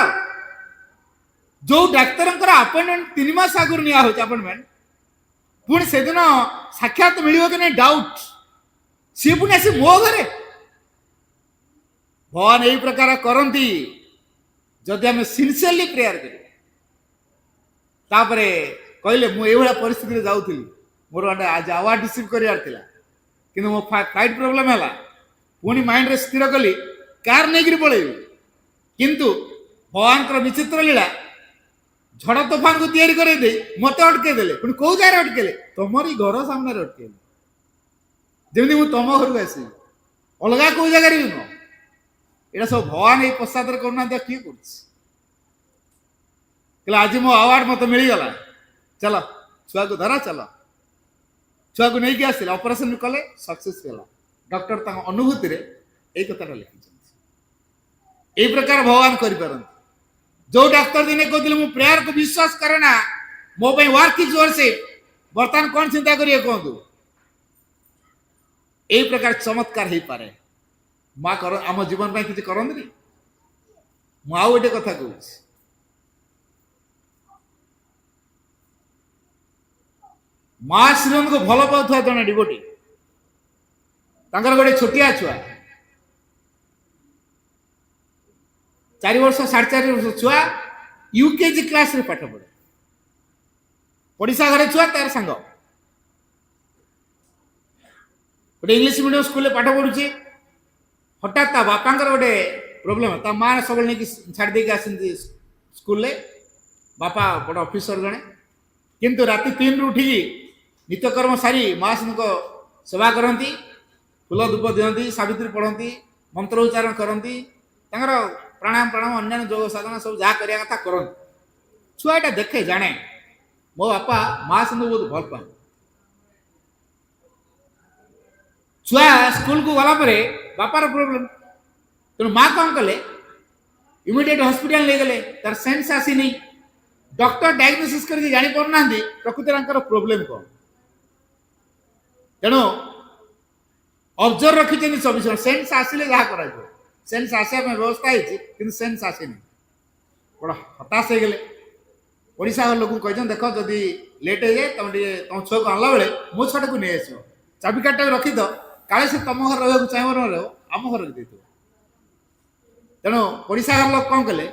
ଯୋଉ ଡାକ୍ତରଙ୍କର ଆପଏଣ୍ଟମେଣ୍ଟ 3 ମାସ ଆଗରୁ ନିଆ ହଉଛି ଆପଏଣ୍ଟମେଣ୍ଟ, ପୁଣି ସେଦିନ ସାକ୍ଷାତ ମିଳିବ କି ନାହିଁ ଡାଉଟ, ସିଏ ପୁଣି ଆସି ମୋ ଘରେ। ଭଗବାନ ଏଇ ପ୍ରକାର କରନ୍ତି ଯଦି ଆମେ ସିନସିୟରଲି ପ୍ରେୟାର କରିବା। ତାପରେ କହିଲେ ମୁଁ ଏଇଭଳିଆ ପରିସ୍ଥିତିରେ ଯାଉଥିଲି, ମୋର ଆଜି ଆୱାର୍ଡ ରିସିଭ କରିବାର ଥିଲା, କିନ୍ତୁ ମୋ ଫ୍ଲାଇଟ୍ ପ୍ରୋବ୍ଲେମ୍ ହେଲା। ପୁଣି ମାଇଣ୍ଡରେ ସ୍ଥିର କଲି କାର୍ ନେଇକିରି ପଳେଇବି, କିନ୍ତୁ ଭଗବାନଙ୍କର ବିଚିତ୍ର ଲୀଳା, ଝଡ଼ ତୋଫାନକୁ ତିଆରି କରେଇ ଦେଇ ମତେ ଅଟକେଇ ଦେଲେ। ପୁଣି କୋଉ ଜାଗାରେ ଅଟକେଇଲେ? ତମରି ଘର ସାମ୍ନାରେ ଅଟକେଇଲେ, ଯେମିତି ମୁଁ ତମ ଘରକୁ ଆସିବି, ଅଲଗା କୋଉ ଜାଗାରେ ବି ନୁହଁ। ଏଇଟା ସବୁ ଭଗବାନ ଏଇ ପଶ୍ଚାତରେ କରୁନାହାନ୍ତି, କିଏ କରୁଛି? କହିଲେ ଆଜି ମୋ ଆୱାର୍ଡ ମତେ ମିଳିଗଲା, ଚାଲ ଛୁଆକୁ ଧର, ଚାଲ। ଛୁଆକୁ ନେଇକି ଆସିଲେ, ଅପରେସନ କଲେ, ସକ୍ସେସ୍ ହେଲା। ଡକ୍ଟର ତାଙ୍କ ଅନୁଭୂତିରେ ଏଇ କଥାଟା ଲେଖିଛନ୍ତି। ଏଇ ପ୍ରକାର ଭଗବାନ କରିପାରନ୍ତି। ଯୋଉ ଡାକ୍ତର ଦିନେ କହୁଥିଲେ ମୁଁ ପ୍ରେୟାରକୁ ବିଶ୍ୱାସ କରେ ନା, ମୋ ପାଇଁ ୱାର୍କ ଇଜ ୱର୍ସିପ, ବର୍ତ୍ତମାନ କଣ ଚିନ୍ତା କରିବେ କୁହନ୍ତୁ? ଏଇ ପ୍ରକାର ଚମତ୍କାର ହେଇପାରେ। ମା ଆମ ଜୀବନ ପାଇଁ କିଛି କରନ୍ତିନି? ମୁଁ ଆଉ ଗୋଟେ କଥା କହୁଛି, ମା ଶ୍ରୀଙ୍କୁ ଭଲ ପାଉଥିବା ଜଣେ ଡିଭୋଟି, ତାଙ୍କର ଗୋଟେ ଛୋଟିଆ ଛୁଆ, 4 ବର୍ଷ 4.5 ବର୍ଷ ଛୁଆ, ୟୁକେଜି କ୍ଲାସରେ ପାଠ ପଢେ। ପଡ଼ିଶା ଘରେ ଛୁଆ, ତାର ସାଙ୍ଗ, ଗୋଟେ ଇଂଲିଶ ମିଡିୟମ ସ୍କୁଲରେ ପାଠ ପଢୁଛି। ହଠାତ୍ ତା ବାପାଙ୍କର ଗୋଟେ ପ୍ରୋବ୍ଲେମ, ତା ମା ସବୁବେଳେ ନେଇକି ଛାଡ଼ି ଦେଇକି ଆସନ୍ତି ସ୍କୁଲରେ। ବାପା ବଡ଼ ଅଫିସର ଜଣେ, କିନ୍ତୁ ରାତି 3ରୁ ଉଠିକି ନିତ୍ୟକର୍ମ ସାରି ମହାସୀଙ୍କ ସେବା କରନ୍ତି, ଫୁଲ ଧୂପ ଦିଅନ୍ତି, ସାବିତ୍ରୀ ପଢ଼ନ୍ତି, ମନ୍ତ୍ର ଉଚ୍ଚାରଣ କରନ୍ତି, ତାଙ୍କର ପ୍ରାଣାୟାମ ଅନ୍ୟାନ୍ୟ ଯୋଗ ସାଧନା ସବୁ ଯାହା କରିବା କଥା କରନ୍ତି। ଛୁଆ ଏଟା ଦେଖେ, ଜାଣେ ମୋ ବାପା ମହାସୀଙ୍କୁ ବହୁତ ଭଲ ପାଆନ୍ତି। ଛୁଆ ସ୍କୁଲକୁ ଗଲା ପରେ ବାପାର ପ୍ରୋବ୍ଲେମ, ତେଣୁ ମା କଣ କଲେ, ଇମିଡିଏଟ ହସ୍ପିଟାଲ ନେଇଗଲେ। ତାର ସେନ୍ସ ଆସିନି, ଡକ୍ଟର ଡାୟଗ୍ନୋସିସ୍ କରିକି ଜାଣିପାରୁନାହାନ୍ତି ପ୍ରକୃତରେ ତାଙ୍କର ପ୍ରୋବ୍ଲେମ କଣ। ତେଣୁ ଅବଜର୍ଭ ରଖିଛନ୍ତି 24 ଘଣ୍ଟା। ସେନ୍ସ ଆସିଲେ ଯାହା କରାଯିବ, ସେନ୍ସ ଆସିବା ପାଇଁ ବ୍ୟବସ୍ଥା ହେଇଛି, କିନ୍ତୁ ସେନ୍ସ ଆସିନି। ବଡ଼ ହତାଶ ହେଇଗଲେ। ଓଡ଼ିଶା ଘର ଲୋକଙ୍କୁ କହିଛନ୍ତି, ଦେଖ ଯଦି ଲେଟ୍ ହେଇଯାଏ ତମେ ଟିକେ ତମ ଛୁଆକୁ ଆଣିଲା ବେଳେ ମୋ ଛୁଆଟାକୁ ନେଇ ଆସିବ, ଚାବିକାଠିଟାକୁ ରଖିଦ, କାଳେ ସେ ତମ ଘରେ ରହିବାକୁ ଚାହିଁବ, ନ ରହିବ, ଆମ ଘରେ ଦେଇଥିବ। ତେଣୁ ଓଡ଼ିଶା ଘର ଲୋକ କଣ କଲେ,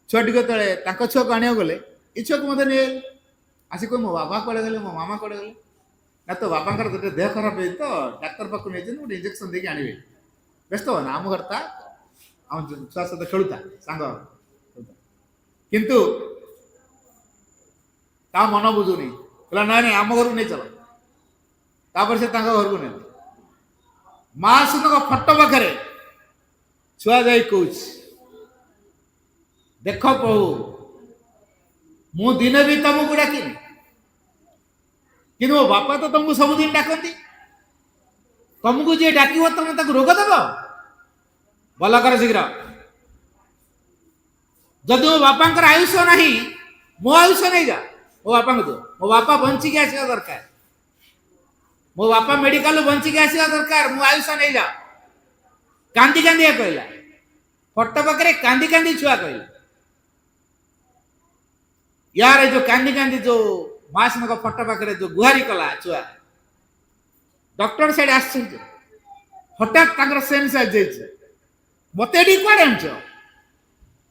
ଛୁଆଟିକୁ ଯେତେବେଳେ ତାଙ୍କ ଛୁଆକୁ ଆଣିବାକୁ ଗଲେ, ଏଇ ଛୁଆକୁ ମୋତେ ନେଇ ଆସି କହି ମୋ ବାବା କୁଆଡ଼େ ଗଲେ, ମୋ ମାମା କୁଆଡ଼େ ଗଲେ? ନା ତ ବାପାଙ୍କର ଗୋଟେ ଦେହ ଖରାପ ହେଇଛି ତ ଡାକ୍ତର ପାଖକୁ ନେଇଛନ୍ତି, ଗୋଟେ ଇଞ୍ଜେକ୍ସନ ଦେଇକି ଆଣିବେ। ବ୍ୟସ୍ତ ହବ ନା, ଆମ ଘର ତା, ଆମ ଛୁଆ ସହିତ ଖେଳୁତା, ସାଙ୍ଗ। କିନ୍ତୁ ତା ମନ ବୁଝୁନି, କହିଲା ନାଇଁ ନାଇଁ ଆମ ଘରକୁ ନେଇ ଚାଲ। ତାପରେ ସେ ତାଙ୍କ ଘରକୁ ନେଲେ। ମା ସୀତାଙ୍କ ଫଟୋ ପାଖରେ ଛୁଆ ଯାଇ କହୁଛି, ଦେଖ ପ୍ରଭୁ, ମୁଁ ଦିନେ ବି ତମକୁ ଡାକିନି, କିନ୍ତୁ ମୋ ବାପା ତ ତମକୁ ସବୁଦିନ ଡାକନ୍ତି। ତମକୁ ଯିଏ ଡାକିବ ତମେ ତାକୁ ରୋଗ ଦେବ? ଭଲ କର ଶୀଘ୍ର। ଯଦି ମୋ ବାପାଙ୍କର ଆୟୁଷ ନାହିଁ, ମୋ ଆୟୁଷ ନେଇଯା, ମୋ ବାପାଙ୍କୁ ଦିଅ। ମୋ ବାପା ବଞ୍ଚିକି ଆସିବା ଦରକାର, ମୋ ବାପା ମେଡିକାଲରୁ ବଞ୍ଚିକି ଆସିବା ଦରକାର, ମୁଁ ଆୟୁଷ ନେଇଯା। କାନ୍ଦି କାନ୍ଦିଆ କହିଲା, ଫଟୋ ପାଖରେ କାନ୍ଦି କାନ୍ଦି ଛୁଆ କହିଲା। ୟାର ଯୋଉ କାନ୍ଦି କାନ୍ଦି ଯୋଉ ମାସିଙ୍କ ଫଟୋ ପାଖରେ ଯୋଉ ଗୁହାରି କଲା ଛୁଆ, ଡକ୍ଟର ସେଠି ଆସିଛନ୍ତି। ହଠାତ୍ ତାଙ୍କର ସେନ୍ସ ଆସିଯାଇଛି, ମତେ ଏଠି କୁଆଡେ ଆଣିଛ?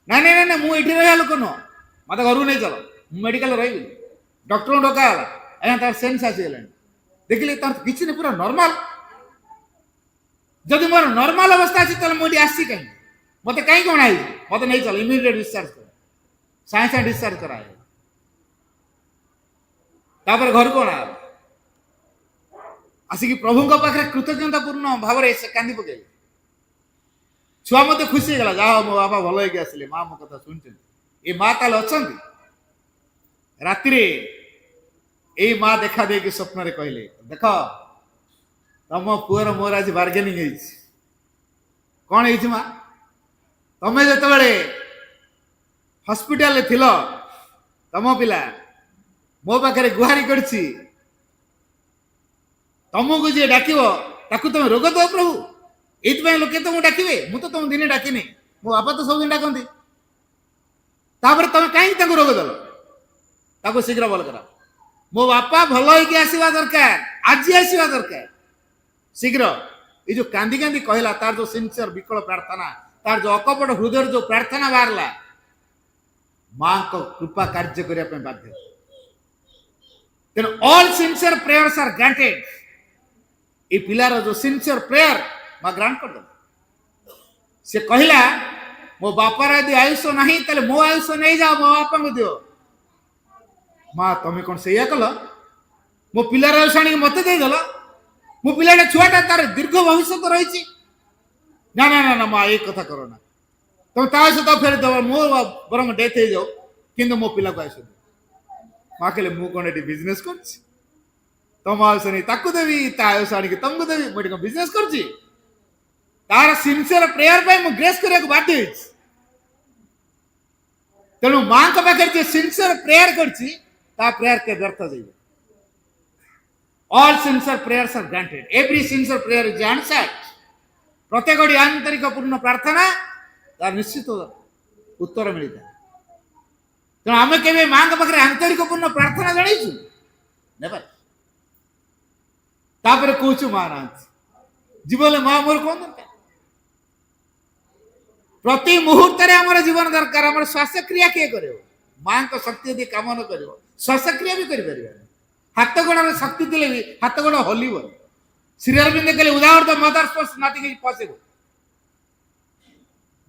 ନାଇଁ ନାଇଁ ନାଇଁ, ମୁଁ ଏଠି ରହିବା ଲୋକ ନୁହଁ, ମତେ ଘରକୁ ନେଇ ଚାଲ, ମୁଁ ମେଡିକାଲ ରହିବି। ଡକ୍ଟରଙ୍କୁ ଡକା ହେଲା, ଆଜ୍ଞା ତାର ସେନ୍ସ ଆସିଗଲାଣି। ଦେଖିଲି ତାର କିଛି ନାହିଁ, ପୁରା ନର୍ମାଲ। ଯଦି ମୋର ନର୍ମାଲ ଅବସ୍ଥା ଅଛି ତାହେଲେ ମୁଁ ଏଠି ଆସିଛି କାହିଁକି? ମତେ କାହିଁକି ଅଣା ହେଇଛି? ମତେ ନେଇ ଚାଲ, ଇମିଡିଏଟ ଡିସଚାର୍ଜ କର। ସାଙ୍ଗେ ସାଙ୍ଗେ ଡିସଚାର୍ଜ କରାହେଲା। ତାପରେ ଘରକୁ ଅଣାହେଲା। ଆସିକି ପ୍ରଭୁଙ୍କ ପାଖରେ କୃତଜ୍ଞତା ପୂର୍ଣ୍ଣ ଭାବରେ ସେ କାନ୍ଦି ପକେଇଲେ। ଛୁଆ ମତେ ଖୁସି ହେଇଗଲା, ଯାହା ହଉ ମୋ ବାପା ଭଲ ହେଇକି ଆସିଲେ, ମା ମୋ କଥା ଶୁଣିଛନ୍ତି। ଏ ମା ତାହେଲେ ଅଛନ୍ତି। ରାତିରେ ଏଇ ମା ଦେଖା ଦେଇକି ସ୍ୱପ୍ନରେ କହିଲେ, ଦେଖ ତମ ପୁଅର ମୋର ଆଜି ବାର୍ଗେନିଂ ହେଇଛି। କଣ ହେଇଛି ମା? ତମେ ଯେତେବେଳେ ହସ୍ପିଟାଲରେ ଥିଲ, ତମ ପିଲା ମୋ ପାଖରେ ଗୁହାରି କରିଛି, ତମକୁ ଯିଏ ଡାକିବ ତାକୁ ତମେ ରୋଗ ଦବ ପ୍ରଭୁ। ଏଇଥିପାଇଁ ଲୋକେ ତମକୁ ଡାକିବେ। ମୁଁ ତ ତମକୁ ଦିନେ ଡାକିନି, ମୋ ବାପା ତ ସବୁଦିନ ଡାକନ୍ତି। ତାପରେ ତମେ କାହିଁକି ତାଙ୍କୁ ରୋଗ ଦେଲ? ତାକୁ ଶୀଘ୍ର ଭଲ କର। ମୋ ବାପା ଭଲ ହେଇକି ଆସିବା ଦରକାର, ଆଜି ଆସିବା ଦରକାର ଶୀଘ୍ର। ଏ ଯୋଉ କାନ୍ଦି କାନ୍ଦି କହିଲା, ତାର ଯୋଉ ସିନସିୟର ବିକଳ ପ୍ରାର୍ଥନା, ତାର ଯୋଉ ଅକପଟ ହୃଦୟର ଯୋଉ ପ୍ରାର୍ଥନା ବାହାରିଲା, ମାଙ୍କ କୃପା କାର୍ଯ୍ୟ କରିବା ପାଇଁ ବାଧ୍ୟ। ତେଣୁ ଅଲ୍ ସିନସିୟର ପ୍ରେୟର୍ସ ଆର୍ ଗ୍ରାଣ୍ଟେଡ। ଏ ପିଲାର ଯୋଉ ସିନସିୟର ପ୍ରେୟର ମା ଗ୍ରାଣ୍ଟ କରିଦେବ। ସେ କହିଲା, ମୋ ବାପାର ଯଦି ଆୟୁଷ ନାହିଁ ତାହେଲେ ମୋ ଆୟୁଷ ନେଇଯାଅ, ମୋ ବାପାଙ୍କୁ ଦିଅ। ମା ତମେ କଣ ସେଇଆ କଲ? ମୋ ପିଲାର ଆୟୁଷ ଆଣିକି ମତେ ଦେଇଦେଲ। ମୋ ପିଲାଟା ଛୁଆଟା, ତାର ଦୀର୍ଘ ଭବିଷ୍ୟତ ରହିଛି। ନା ନା ନା ନା ମା, ଏ କଥା କର ନା। ତମେ ତା ଆୟୁଷ ତାକୁ ଫେରି ଦେବ, ମୋ ବରଂ ଡେଥ୍ ହେଇଯାଉ, କିନ୍ତୁ ମୋ ପିଲାକୁ ଆୟୁଷ ଦିଅ। ମା କହିଲେ, ମୁଁ କଣ ଏଠି ବିଜନେସ୍ କରୁଛି? ତମ ଆୟୁଷ ନେଇ ତାକୁ ଦେବି, ତା ଆୟୁଷ ଆଣିକି ତମକୁ ଦେବି, ମୁଁ ଏଠି କଣ ବିଜନେସ୍ କରୁଛି? ତାର ସିନସିୟର ପ୍ରେୟର ପାଇଁ ମୁଁ ଗ୍ରେସ୍ କରିବାକୁ ବାଧ୍ୟ ହେଇଛି। ତେଣୁ ମାଙ୍କ ପାଖରେ ଯେ ସିନସିୟର ପ୍ରେୟର କରିଛି, ତା ପ୍ରେୟର କେ ବ୍ୟର୍ଥ ଯିବ। All sincere prayers are granted. Every sincere prayer is answered. ପ୍ରତ୍ୟେକଟି ଆନ୍ତରିକ ପୂର୍ଣ୍ଣ ପ୍ରାର୍ଥନା ତାର ନିଶ୍ଚିତ ଉତ୍ତର ମିଳିଥାଏ। ତେଣୁ ଆମେ କେବେ ମାଙ୍କ ପାଖରେ ଆନ୍ତରିକ ପୂର୍ଣ୍ଣ ପ୍ରାର୍ଥନା ଜଣେଇଛୁ? ନେବା। ତାପରେ କହୁଛୁ ମା ନାହାନ୍ତି, ଜୀବନରେ ମା ମୋର କଣ ଦରକାର? ପ୍ରତି ମୁହୂର୍ତ୍ତରେ ଆମର ଜୀବନ ଦରକାର। ଆମର ଶ୍ୱାସକ୍ରିୟା କିଏ କରିବ? ମାଙ୍କ ଶକ୍ତି ଯଦି କାମ ନ କରିବ, ଶ୍ୱାସକ୍ରିୟା ବି କରିପାରିବାନି। ହାତ ଗୋଡ଼ରେ ଶକ୍ତି ଥିଲେ ବି ହାତ ଗୋଡ଼ ହଲିବନି। ଶ୍ରୀ ଅରବିନ୍ଦ କହିଲେ, without the mother's force nothing is possible.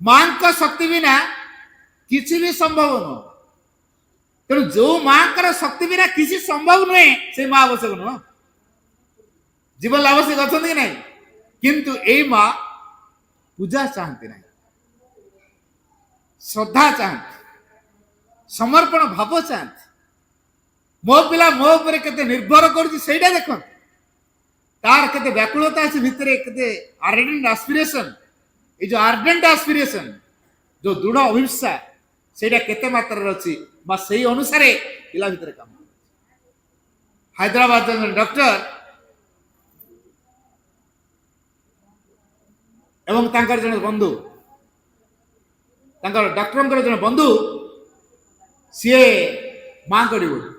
ମାଙ୍କ ଶକ୍ତି ବିନା କିଛି ବି ସମ୍ଭବ ନୁହଁ। ତେଣୁ ଯୋଉ ମାଙ୍କର ଶକ୍ତି ବିନା କିଛି ସମ୍ଭବ ନୁହେଁ, ସେ ମା ଆବଶ୍ୟକ ନୁହଁ। ଜୀବନ ଆବଶ୍ୟକ ଅଛନ୍ତି କି ନାହିଁ? କିନ୍ତୁ ଏଇ ମା ପୂଜା ଚାହାନ୍ତି ନାହିଁ, ଶ୍ରଦ୍ଧା ଚାହାନ୍ତି, ସମର୍ପଣ ଭାବ ଚାହାନ୍ତି। ମୋ ପିଲା ମୋ ଉପରେ କେତେ ନିର୍ଭର କରୁଛି ସେଇଟା ଦେଖନ୍ତୁ। ତାର କେତେ ବ୍ୟାକୁଳତା ଅଛି ଭିତରେ, କେତେ ଆର୍ଡେଣ୍ଟ ଆସ୍ପିରେସନ। এই যে আর্ডেন্ট আস্পিরেশন, যে দৃঢ় অভিপ্সা, সেটা কেতে মাত্রার ଅଛି বা সেই অনুসারে পিলা ভিতরে কাম করে। হায়দ্রাবাদ জনের ডক্টর এবং তাঙ্কর জনে বন্ধু, তাঙ্কর ডক্টরଙ୍କର ଜଣେ ବନ୍ଧୁ, ସିଏ ମାଙ୍କ ଡିଭୋଟି।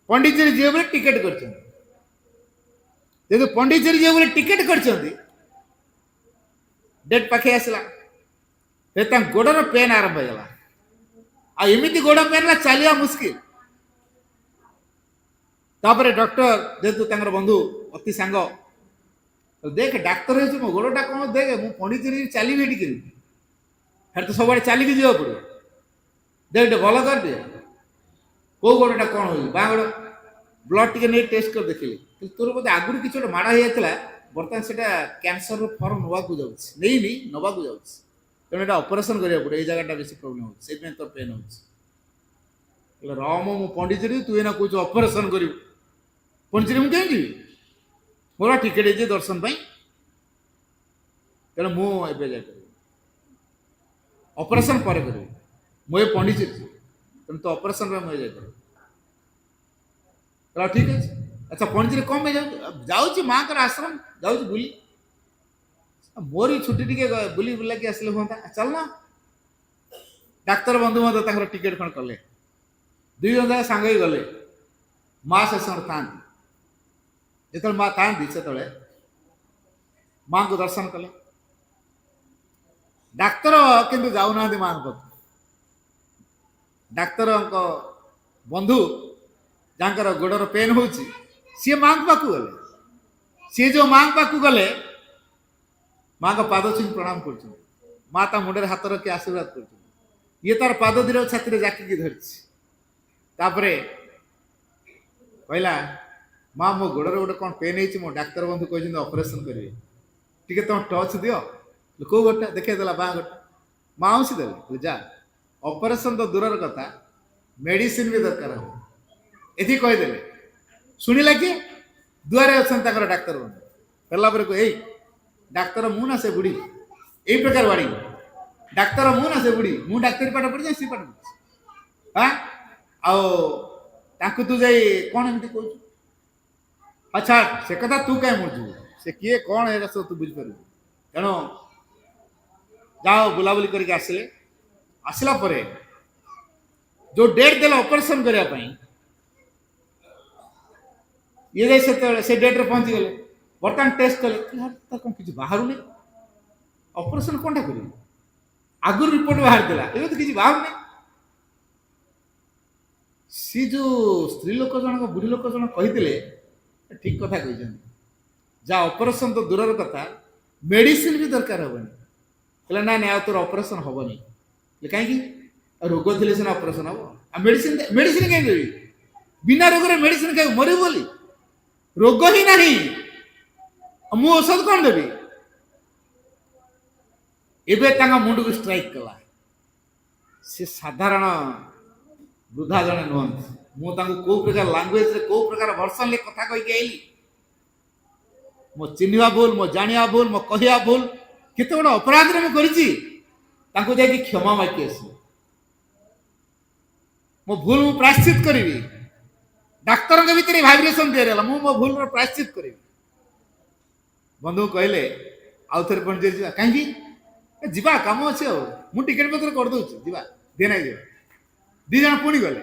ପଣ୍ଡିଚେରୀ ଯିବେ ବୋଲି ଟିକେଟ କରିଛନ୍ତି। ଯେହେତୁ ପଣ୍ଡିଚେରୀ ଯିବେ ବୋଲି ଟିକେଟ କରିଛନ୍ତି, ଡେଟ୍ ପାଖେଇ ଆସିଲା, ତାଙ୍କ ଗୋଡ଼ର ପେନ୍ ଆରମ୍ଭ ହେଇଗଲା। ଆଉ ଏମିତି ଗୋଡ଼ ପେନ୍ ହେଲା, ଚାଲିବା ମୁସ୍କିଲ। ତାପରେ ଡକ୍ଟର, ଯେହେତୁ ତାଙ୍କର ବନ୍ଧୁ ଅତି ସାଙ୍ଗ, ଦେଖ ଡାକ୍ତର ହେଇଛି, ମୋ ଗୋଡ଼ଟା କଣ ଦେଖ, ମୁଁ ପଣ୍ଡିଚେରୀ ଚାଲିବି ଏଠି କେମିତି? ହେଠି ତ ସବୁଆଡ଼େ ଚାଲିକି ଯିବାକୁ ପଡ଼ିବ। ଦେଖ ଟିକେ ଭଲ କରିଦିଏ। କୋଉ ଗୋଡ଼ଟା କଣ ହଉଛି? ବାଁ ଗୋଡ଼। ବ୍ଲଡ ଟିକେ ନେଇ ଟେଷ୍ଟ କରି ଦେଖିଲି, ତୋର ବୋଧେ ଆଗରୁ କିଛି ଗୋଟେ ମାଡ଼ ହେଇଯାଇଥିଲା, ବର୍ତ୍ତମାନ ସେଟା କ୍ୟାନ୍ସରର ଫର୍ମ ନେବାକୁ ଯାଉଛି, ନେଇନି ନେବାକୁ ଯାଉଛି। ତେଣୁ ଏଟା ଅପରେସନ କରିବାକୁ ପଡ଼ିବ, ଏଇ ଜାଗାଟା ବେଶୀ ପ୍ରୋବ୍ଲେମ ହେଉଛି, ସେଇଥିପାଇଁ ତୋର ପେନ୍ ହେଉଛି। ରମ, ମୁଁ ପଣ୍ଡିଚେରୀ, ତୁ ଏଇନା କହୁଛୁ ଅପରେସନ କରିବୁ। ପଣ୍ଡିଚେରୀ ମୁଁ କେମିତି ଯିବି? ମୋର ଟିକେଟ ହେଇଛି ଦର୍ଶନ ପାଇଁ। ତେଣୁ ମୁଁ ଏବେ ଯାଇପାରିବି, ଅପରେସନ ପରେ କରିବି। ମୁଁ ଏ ପଣ୍ଡିଚେରୀ ଯିବି, ତେଣୁ ତ ଅପରେସନ ପାଇଁ ମୁଁ ଯାଇପାରିବି। ଠିକ ଅଛି। ଆଚ୍ଛା, ପଣ୍ଡିଚେରୀ କଣ ପାଇଁ ଯାଉଛି? ଯାଉଛି ମାଙ୍କର ଆଶ୍ରମ, ଯାଉଛି ବୁଲି। ମୋର ଛୁଟି ଟିକେ ବୁଲି ବୁଲାକି ଆସିଲେ ହୁଅନ୍ତା, ଚାଲୁନ। ଡାକ୍ତର ବନ୍ଧୁ ମଧ୍ୟ ତାଙ୍କର ଟିକେଟ କ'ଣ କଲେ, ଦୁଇ ଜଣ ଯାକ ସାଙ୍ଗ ହେଇ ଗଲେ। ମା ସେ ସମୟରେ ଥାଆନ୍ତି, ଯେତେବେଳେ ମା ଥାଆନ୍ତି ସେତେବେଳେ ମାଙ୍କୁ ଦର୍ଶନ କଲେ। ଡାକ୍ତର କିନ୍ତୁ ଯାଉନାହାନ୍ତି ମାଙ୍କ ପାଖକୁ। ଡାକ୍ତରଙ୍କ ବନ୍ଧୁ ଯାଙ୍କର ଗୋଡ଼ର ପେନ୍ ହେଉଛି, ସିଏ ମାଙ୍କ ପାଖକୁ ଗଲେ। ସିଏ ଯୋଉ ମାଙ୍କ ପାଖକୁ ଗଲେ, ମାଙ୍କ ପାଦ ଛୁଇଁ ପ୍ରଣାମ କରୁଛନ୍ତି। ମା ତା ମୁଣ୍ଡରେ ହାତ ରଖି ଆଶୀର୍ବାଦ କରୁଛନ୍ତି। ଇଏ ତାର ପାଦ ଦିର ଛାତିରେ ଜାକିକି ଧରିଛି। ତାପରେ କହିଲା, ମା ମୋ ଗୋଡ଼ରେ ଗୋଟେ କ'ଣ ପେନ୍ ହେଇଛି, ମୋ ଡାକ୍ତର ବନ୍ଧୁ କହିଛନ୍ତି ଅପରେସନ କରିବେ, ଟିକେ ତମ ଟଚ୍ ଦିଅ। କୋଉ ଗୋଟା ଦେଖେଇ ଦେଲା, ବାଁ ଗୋଟା। ମା ହଉସି ଦେଲେ, ଯା, ଅପରେସନ ତ ଦୂରର କଥା, ମେଡିସିନ ବି ଦରକାର ହବ, ଏଠି କହିଦେଲେ। ଶୁଣିଲା କିଏ? ଦୁଆରେ ଅଛନ୍ତି ତାଙ୍କର ଡାକ୍ତର ବନ୍ଧୁ। ଫେରିଲା ପରେ ଏଇ ଡାକ୍ତର ମୁଁ ନା ସେ ବୁଢ଼ୀ? ଏଇ ପ୍ରକାର ବାଡ଼ି, ଡାକ୍ତର ମୁଁ ନା ସେ ବୁଢ଼ୀ? ମୁଁ ଡାକ୍ତରୀ ପାଠ ପଢ଼ିଛି, ସେ ପାଠ ପଢ଼ିଛି। ହଁ, ଆଉ ତାଙ୍କୁ ତୁ ଯାଇ କ'ଣ ଏମିତି କହୁଛୁ? ଆଚ୍ଛା, ସେ କଥା ତୁ କାହିଁ ବୁଝିବୁ? ସେ କିଏ କ'ଣ ଏଇଟା ସବୁ ତୁ ବୁଝିପାରିବୁ? ତେଣୁ ଯାଅ ବୁଲାବୁଲି କରିକି ଆସିଲେ। ଆସିଲା ପରେ ଯୋଉ ଡେଟ୍ ଦେଲେ ଅପରେସନ୍ କରିବା ପାଇଁ ଇଏ ଯାଇ ସେତେବେଳେ ସେ ଡେଟ୍ରେ ପହଞ୍ଚିଗଲେ। ବର୍ତ୍ତମାନ ଟେଷ୍ଟ କଲେ ତାର କ'ଣ କିଛି ବାହାରୁନି, ଅପରେସନ୍ କ'ଣଟା କରିବେ? ଆଗରୁ ରିପୋର୍ଟ ବାହାରିଥିଲା, ଏବେ ତ କିଛି ବାହାରୁନି। ସେ ଯୋଉ ସ୍ତ୍ରୀ ଲୋକ ଜଣକ ବୁଢ଼ୀ ଲୋକ ଜଣକ କହିଥିଲେ ଠିକ କଥା କହିଛନ୍ତି। ଯାହା ଅପରେସନ୍ ତ ଦୂରର କଥା, ମେଡିସିନ ବି ଦରକାର ହବନି। କହିଲେ ନାଇଁ ନାଇଁ ଆଉ ତୋର ଅପରେସନ୍ ହବନି। କାହିଁକି? ରୋଗ ଥିଲେ ସିନା ଅପରେସନ୍ ହବ। ଆଉ ମେଡିସିନ ମେଡିସିନ କାହିଁକି ଦେବି? ବିନା ରୋଗରେ ମେଡିସିନ କାହିଁକି? ମରିବୁ ବୋଲି? ରୋଗ ହିଁ ନାହିଁ, ମୁଁ ଔଷଧ କ'ଣ ଦେବି? ଏବେ ତାଙ୍କ ମୁଣ୍ଡକୁ ଷ୍ଟ୍ରାଇକ୍ କଲା। ସେ ସାଧାରଣ ବୃଦ୍ଧା ଜଣେ ନୁହନ୍ତି। ମୁଁ ତାଙ୍କୁ କୋଉ ପ୍ରକାର ଲାଙ୍ଗୁଏଜରେ କୋଉ ପ୍ରକାର ଭର୍ସନରେ କଥା କହିକି ଆଇଲି। ମୋ ଚିହ୍ନିବା ଭୁଲ, ମୋ ଜାଣିବା ଭୁଲ, ମୋ କହିବା ଭୁଲ, କେତେ ବଡ଼ ଅପରାଧରେ ମୁଁ କରିଛି। ତାଙ୍କୁ ଯାଇକି କ୍ଷମା ମାଗି ଆସିବି। ମୋ ଭୁଲ ମୁଁ ପ୍ରାୟଶ୍ଚିତ କରିବି। ଡାକ୍ତରଙ୍କ ଭିତରେ ଭାଇବ୍ରେସନ ତିଆରି ହେଲା, ମୁଁ ମୋ ଭୁଲର ପ୍ରାୟଶ୍ଚିତ କରିବି। ବନ୍ଧୁ କହିଲେ ଆଉ ଥରେ ପଣ୍ଡିଚେରୀ ଯିବା। କାହିଁକି? ଯିବା, କାମ ଅଛି। ଆଉ ମୁଁ ଟିକେଟ ପତ୍ର କରିଦଉଛି, ଯିବା। ଦିଏ ନାଇଁ ଯିବା। ଦି ଜଣ ପୁଣି ଗଲେ।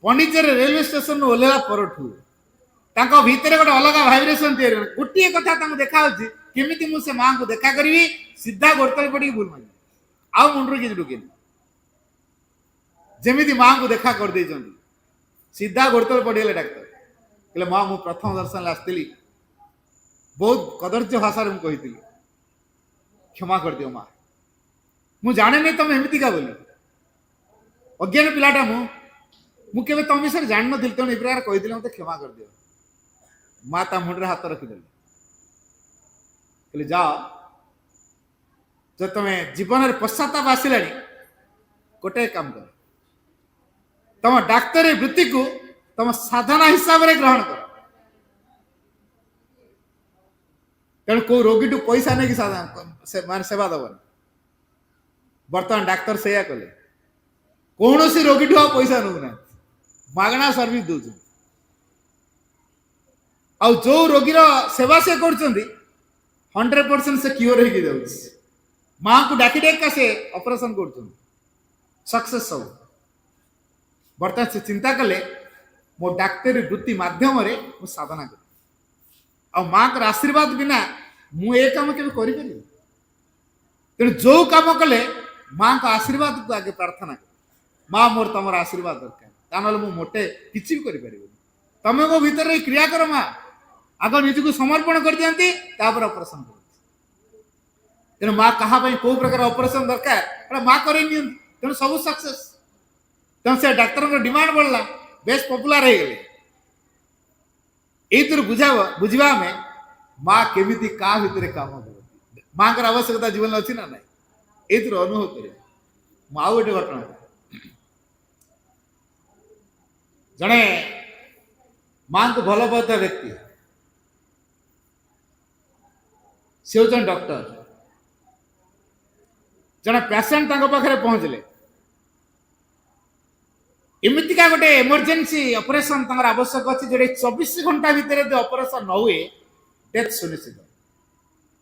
ପଣ୍ଡିଚେରୀ ରେଲୱେ ଷ୍ଟେସନରୁ ଓହ୍ଲେଇବା ପରଠୁ ତାଙ୍କ ଭିତରେ ଗୋଟେ ଅଲଗା ଭାଇବ୍ରେସନ ତିଆରି ହେଲା। ଗୋଟିଏ କଥା ତାଙ୍କୁ ଦେଖାଯାଉଛି, କେମିତି ମୁଁ ସେ ମାଆଙ୍କୁ ଦେଖା କରିବି। ସିଧା ଗୋଡ଼ତଳେ ପଡ଼ିକି ଭୁଲ ମାଗିବି, ଆଉ ମୁଣ୍ଡରୁ କିଛି ଢୁକେନି। ଯେମିତି ମାଆଙ୍କୁ ଦେଖା କରିଦେଇଛନ୍ତି, ସିଧା ଗୋଡ଼ତଳେ ପଡ଼ିଗଲେ। ଡାକ୍ତର କହିଲେ ମା, ମୁଁ ପ୍ରଥମ ଦର୍ଶନରେ ଆସିଥିଲି, ବହୁତ କଦର୍ଯ୍ୟ ଭାଷାରେ ମୁଁ କହିଥିଲି, କ୍ଷମା କରିଦିଅ ମା। ମୁଁ ଜାଣିନି ତମେ ଏମିତିକା ବୋଲି, ଅଜ୍ଞାନ ପିଲାଟା ମୁଁ କେବେ ତମ ବିଷୟରେ ଜାଣିନଥିଲି, ତେଣୁ ଏ ପ୍ରକାର କହିଥିଲି, ମତେ କ୍ଷମା କରିଦିଅ। ମା ତା ମୁଣ୍ଡରେ ହାତ ରଖିଦେଲେ। କହିଲେ ଯାଅ, ଯଦି ତମେ ଜୀବନରେ ପଶ୍ଚାତାପ ଆସିଲାଣି, ଗୋଟେ କାମ କର, ତମ ଡାକ୍ତରୀ ବୃତ୍ତିକୁ ତମ ସାଧନା ହିସାବରେ ଗ୍ରହଣ କର। ତେଣୁ କୋଉ ରୋଗୀଠୁ ପଇସା ନେଇକି ମାନେ ସେବା ଦେବନି। ବର୍ତ୍ତମାନ ଡାକ୍ତର ସେଇଆ କଲେ। କୌଣସି ରୋଗୀଠୁ ଆଉ ପଇସା ନେଉନାହାନ୍ତି, ମାଗଣା ସର୍ଭିସ ଦଉଛନ୍ତି। ଆଉ ଯୋଉ ରୋଗୀର ସେବା ସେ କରୁଛନ୍ତି 100% ସେ କ୍ୟୁର ହେଇକି ଯାଉଛି। ମାଆଙ୍କୁ ଡାକି ଡାକା ସେ ଅପରେସନ କରୁଛନ୍ତି, ସକ୍ସେସ୍ ସବୁ। ବର୍ତ୍ତମାନ ସେ ଚିନ୍ତା କଲେ ମୋ ଡାକ୍ତରୀ ବୃତ୍ତି ମାଧ୍ୟମରେ ମୁଁ ସାଧନା କଲି। ଆଉ ମାଆଙ୍କର ଆଶୀର୍ବାଦ ବିନା ମୁଁ ଏ କାମ କେବେ କରିପାରିବି? ତେଣୁ ଯୋଉ କାମ କଲେ ମାଆଙ୍କ ଆଶୀର୍ବାଦକୁ ଆଗେ ପ୍ରାର୍ଥନା କରେ। ମା, ମୋର ତମର ଆଶୀର୍ବାଦ ଦରକାର, ତା ନହେଲେ ମୁଁ ମୋଟେ କିଛି ବି କରିପାରିବିନି। ତମେ ମୋ ଭିତରେ କ୍ରିୟା କର ମା। ଆଗ ନିଜକୁ ସମର୍ପଣ କରିଦିଅନ୍ତି, ତାପରେ ଅପରେସନ କରନ୍ତି। ତେଣୁ ମା କାହା ପାଇଁ କୋଉ ପ୍ରକାର ଅପରେସନ ଦରକାର ଏଟା ମା କରେଇ ନିଅନ୍ତି। ତେଣୁ ସବୁ ସକ୍ସେସ୍। ତେଣୁ ସେ ଡାକ୍ତରଙ୍କ ଡିମାଣ୍ଡ ବଢିଲା, ବେଶ ପପୁଲାର ହେଇଗଲେ। ଏଇଥିରୁ ବୁଝିବା ଆମେ ମା କେମିତି କାହା ଭିତରେ କାମ କରନ୍ତି। ମାଙ୍କର ଆବଶ୍ୟକତା ଜୀବନରେ ଅଛି ନା ନାହିଁ, ଏଇଥିରୁ ଅନୁଭବ କରିବା। ମୁଁ ଆଉ ଗୋଟେ ଘଟଣା, ଜଣେ ମାଙ୍କୁ ଭଲ ପାଉଥିବା ବ୍ୟକ୍ତି, ସେ ହେଉଛନ୍ତି ଡକ୍ଟର। ଜଣେ ପେସେଣ୍ଟ ତାଙ୍କ ପାଖରେ ପହଞ୍ଚିଲେ, ଏମିତିକା ଗୋଟେ ଏମର୍ଜେନ୍ସି ଅପରେସନ ତାଙ୍କର ଆବଶ୍ୟକ ଅଛି, ଯୋଉଟା 24 ଘଣ୍ଟା ଭିତରେ ଯଦି ଅପରେସନ ନ ହୁଏ ଡେଥ୍ ସୁନିଶ୍ଚିତ।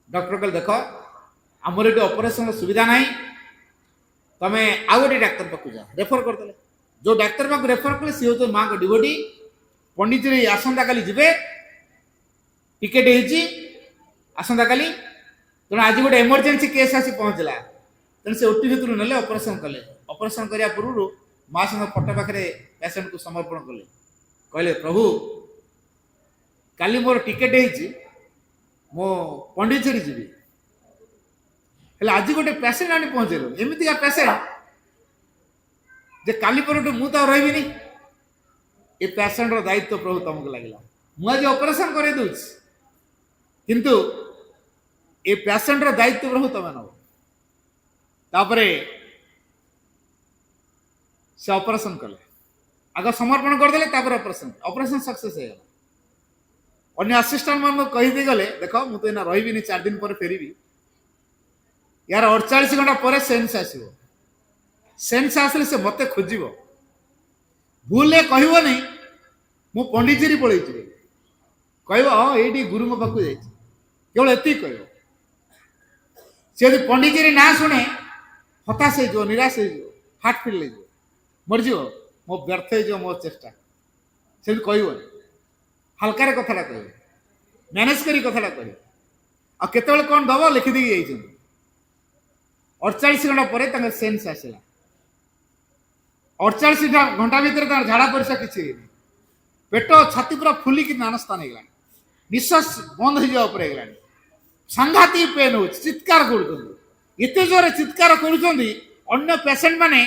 ଡକ୍ଟର କହିଲେ ଦେଖ, ଆମର ଏଠି ଅପରେସନର ସୁବିଧା ନାହିଁ, ତମେ ଆଉ ଗୋଟେ ଡାକ୍ତର ପାଖକୁ ଯାଅ। ରେଫର କରିଦେଲେ। ଯୋଉ ଡାକ୍ତର ପାଖକୁ ରେଫର କଲେ ସିଏ ହଉଛି ମାଙ୍କ ଡିଭୋଟି। ପଣ୍ଡିଚେରୀ ଆସନ୍ତାକାଲି ଯିବେ, ଟିକେଟ ହେଇଛି ଆସନ୍ତାକାଲି। ତେଣୁ ଆଜି ଗୋଟେ ଏମର୍ଜେନ୍ସି କେସ୍ ଆସି ପହଞ୍ଚିଲା, ତେଣୁ ସେ ଓଟି ଭିତରୁ ନେଲେ, ଅପରେସନ କଲେ। ଅପରେସନ କରିବା ପୂର୍ବରୁ ମା ସଙ୍ଗ ଫଟୋ ପାଖରେ ପେସେଣ୍ଟକୁ ସମର୍ପଣ କଲେ। କହିଲେ ପ୍ରଭୁ, କାଲି ମୋର ଟିକେଟ ହେଇଛି, ମୁଁ ପଣ୍ଡିଚେରୀ ଯିବି, ହେଲେ ଆଜି ଗୋଟେ ପେସେଣ୍ଟ ଆଣି ପହଞ୍ଚେଇଲ, ଏମିତିକା ପେସେଣ୍ଟ ଯେ କାଲି ପରଠୁ ମୁଁ ତ ରହିବିନି। ଏ ପେସେଣ୍ଟର ଦାୟିତ୍ୱ ପ୍ରଭୁ ତମକୁ ଲାଗିଲା। ମୁଁ ଆଜି ଅପରେସନ କରେଇ ଦଉଛି, କିନ୍ତୁ ଏ ପେସେଣ୍ଟର ଦାୟିତ୍ୱ ପ୍ରଭୁ ତମେ ନବ। ତାପରେ ସେ ଅପରେସନ କଲେ, ଆଗ ସମର୍ପଣ କରିଦେଲେ, ତାପରେ ଅପରେସନ ସକ୍ସେସ୍ ହେଇଗଲା। ଅନ୍ୟ ଆସିଷ୍ଟାଣ୍ଟ ମାନଙ୍କୁ କହିଦେଇ ଗଲେ, ଦେଖ ମୁଁ ତ ଏଇନା ରହିବିନି, 4 ଦିନ ପରେ ଫେରିବି, ୟାର 48 ଘଣ୍ଟା ପରେ ସେନ୍ସ ଆସିବ। ସେନ୍ସ ଆସିଲେ ସେ ମତେ ଖୋଜିବ, ଭୁଲରେ କହିବନି ମୁଁ ପଣ୍ଡିଚେରୀ ପଳେଇଛି, କହିବ ହଁ ଏଇଠି ଗୁରୁଙ୍କ ପାଖକୁ ଯାଇଛି, କେବଳ ଏତିକି କହିବ। ସେ ଯଦି ପଣ୍ଡିଚେରୀ ନା ଶୁଣେ ହତାଶ ହେଇଯିବ, ନିରାଶ ହେଇଯିବ, ହାର୍ଟ ଫେଲ୍ ହେଇଯିବ, ମରିଯିବ, ମୋ ବ୍ୟର୍ଥ ହେଇଯିବ ମୋ ଚେଷ୍ଟା। ସେମିତି କହିବନି, ହାଲକାରେ କଥାଟା କହିବ, ମ୍ୟାନେଜ କରି କଥାଟା କହିବ। ଆଉ କେତେବେଳେ କ'ଣ ଦବ ଲେଖିଦେଇକି ଯାଇଛନ୍ତି। 48 ଘଣ୍ଟା ପରେ ତାଙ୍କର ସେନ୍ସ ଆସିଲା। 48 ଘଣ୍ଟା ଭିତରେ ତାଙ୍କର ଝାଡ଼ା ପରିସ୍ରା କିଛି ହେଇନି, ପେଟ ଛାତି ପୁରା ଫୁଲିକି ନାନସ୍ଥାନ ହେଇଗଲାଣି, ନିଶ୍ୱାସ ବନ୍ଦ ହେଇଯିବା ଉପରେ ହେଇଗଲାଣି, ସାଂଘାତିକ ପେନ୍ ହଉଛି, ଚିତ୍କାର କରୁଛନ୍ତି। ଏତେ ଜୋରରେ ଚିତ୍କାର କରୁଛନ୍ତି ଅନ୍ୟ ପେସେଣ୍ଟ ମାନେ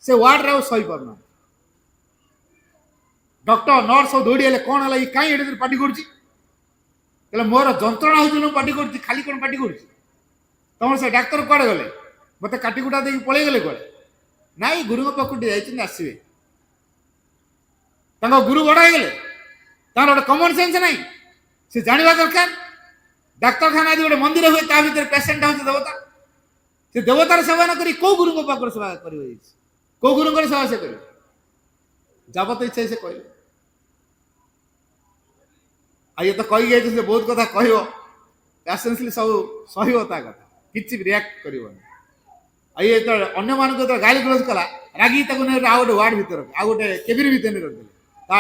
ସେ ୱାର୍ଡରେ ଆଉ ସହିପାରୁନାହାନ୍ତି। ଡକ୍ଟର ନର୍ସ ସବୁ ଦୌଡ଼ି ହେଲେ, କ'ଣ ହେଲା, କାହିଁ ଏଠି ପାଟି କରୁଛି? କହିଲେ ମୋର ଯନ୍ତ୍ରଣା ହେଉଛି, ମୁଁ ପାଟି କରୁଛି, ଖାଲି କ'ଣ ପାଟି କରୁଛି? ତମର ସେ ଡାକ୍ତର କୁଆଡ଼େ ଗଲେ? ମୋତେ କାଟିକୁଟା ଦେଇକି ପଳେଇ ଗଲେ କୁଆଡ଼େ? ନାଇଁ, ଗୁରୁଙ୍କ ପାଖକୁ ଟିକେ ଯାଇଛନ୍ତି, ଆସିବେ। ତାଙ୍କ ଗୁରୁ ବଡ଼ ହେଇଗଲେ, ତାଙ୍କର ଗୋଟେ କମନ ସେନ୍ସ ନାହିଁ, ସେ ଜାଣିବା ଦରକାର। ଡାକ୍ତରଖାନା ଯଦି ଗୋଟେ ମନ୍ଦିର ହୁଏ, ତା ଭିତରେ ପେସେଣ୍ଟ ହେଉଛି ଦେବତା। ସେ ଦେବତାର ସେବା ନ କରି କୋଉ ଗୁରୁଙ୍କ ପାଖରେ ସେବା କରିବ? କୋଉ ଗୁରୁଙ୍କର ସେବା ସେ କରିବ? ଯାବତ ଇଚ୍ଛା ସେ କହିଲେ। ଆଉ ଇଏ ତ କହିକି ଯାଇଛି, ସେ ବହୁତ କଥା କହିବ, ପେସେନ୍ସଲି ସବୁ ସହିବ, ତା କଥା କିଛି ରିଆକ୍ଟ କରିବନି। ଆଉ ଇଏ ଯେତେବେଳେ ଅନ୍ୟମାନଙ୍କୁ ଯେତେବେଳେ ଗାଳି ଗୁଲଜ କଲା, ରାଗି ତାକୁ ନେଇ ଆଉ ଗୋଟେ ୱାର୍ଡ ଭିତରେ, ଆଉ ଗୋଟେ କେବିନ ଭିତରେ ରଖିଦେଲେ। ତା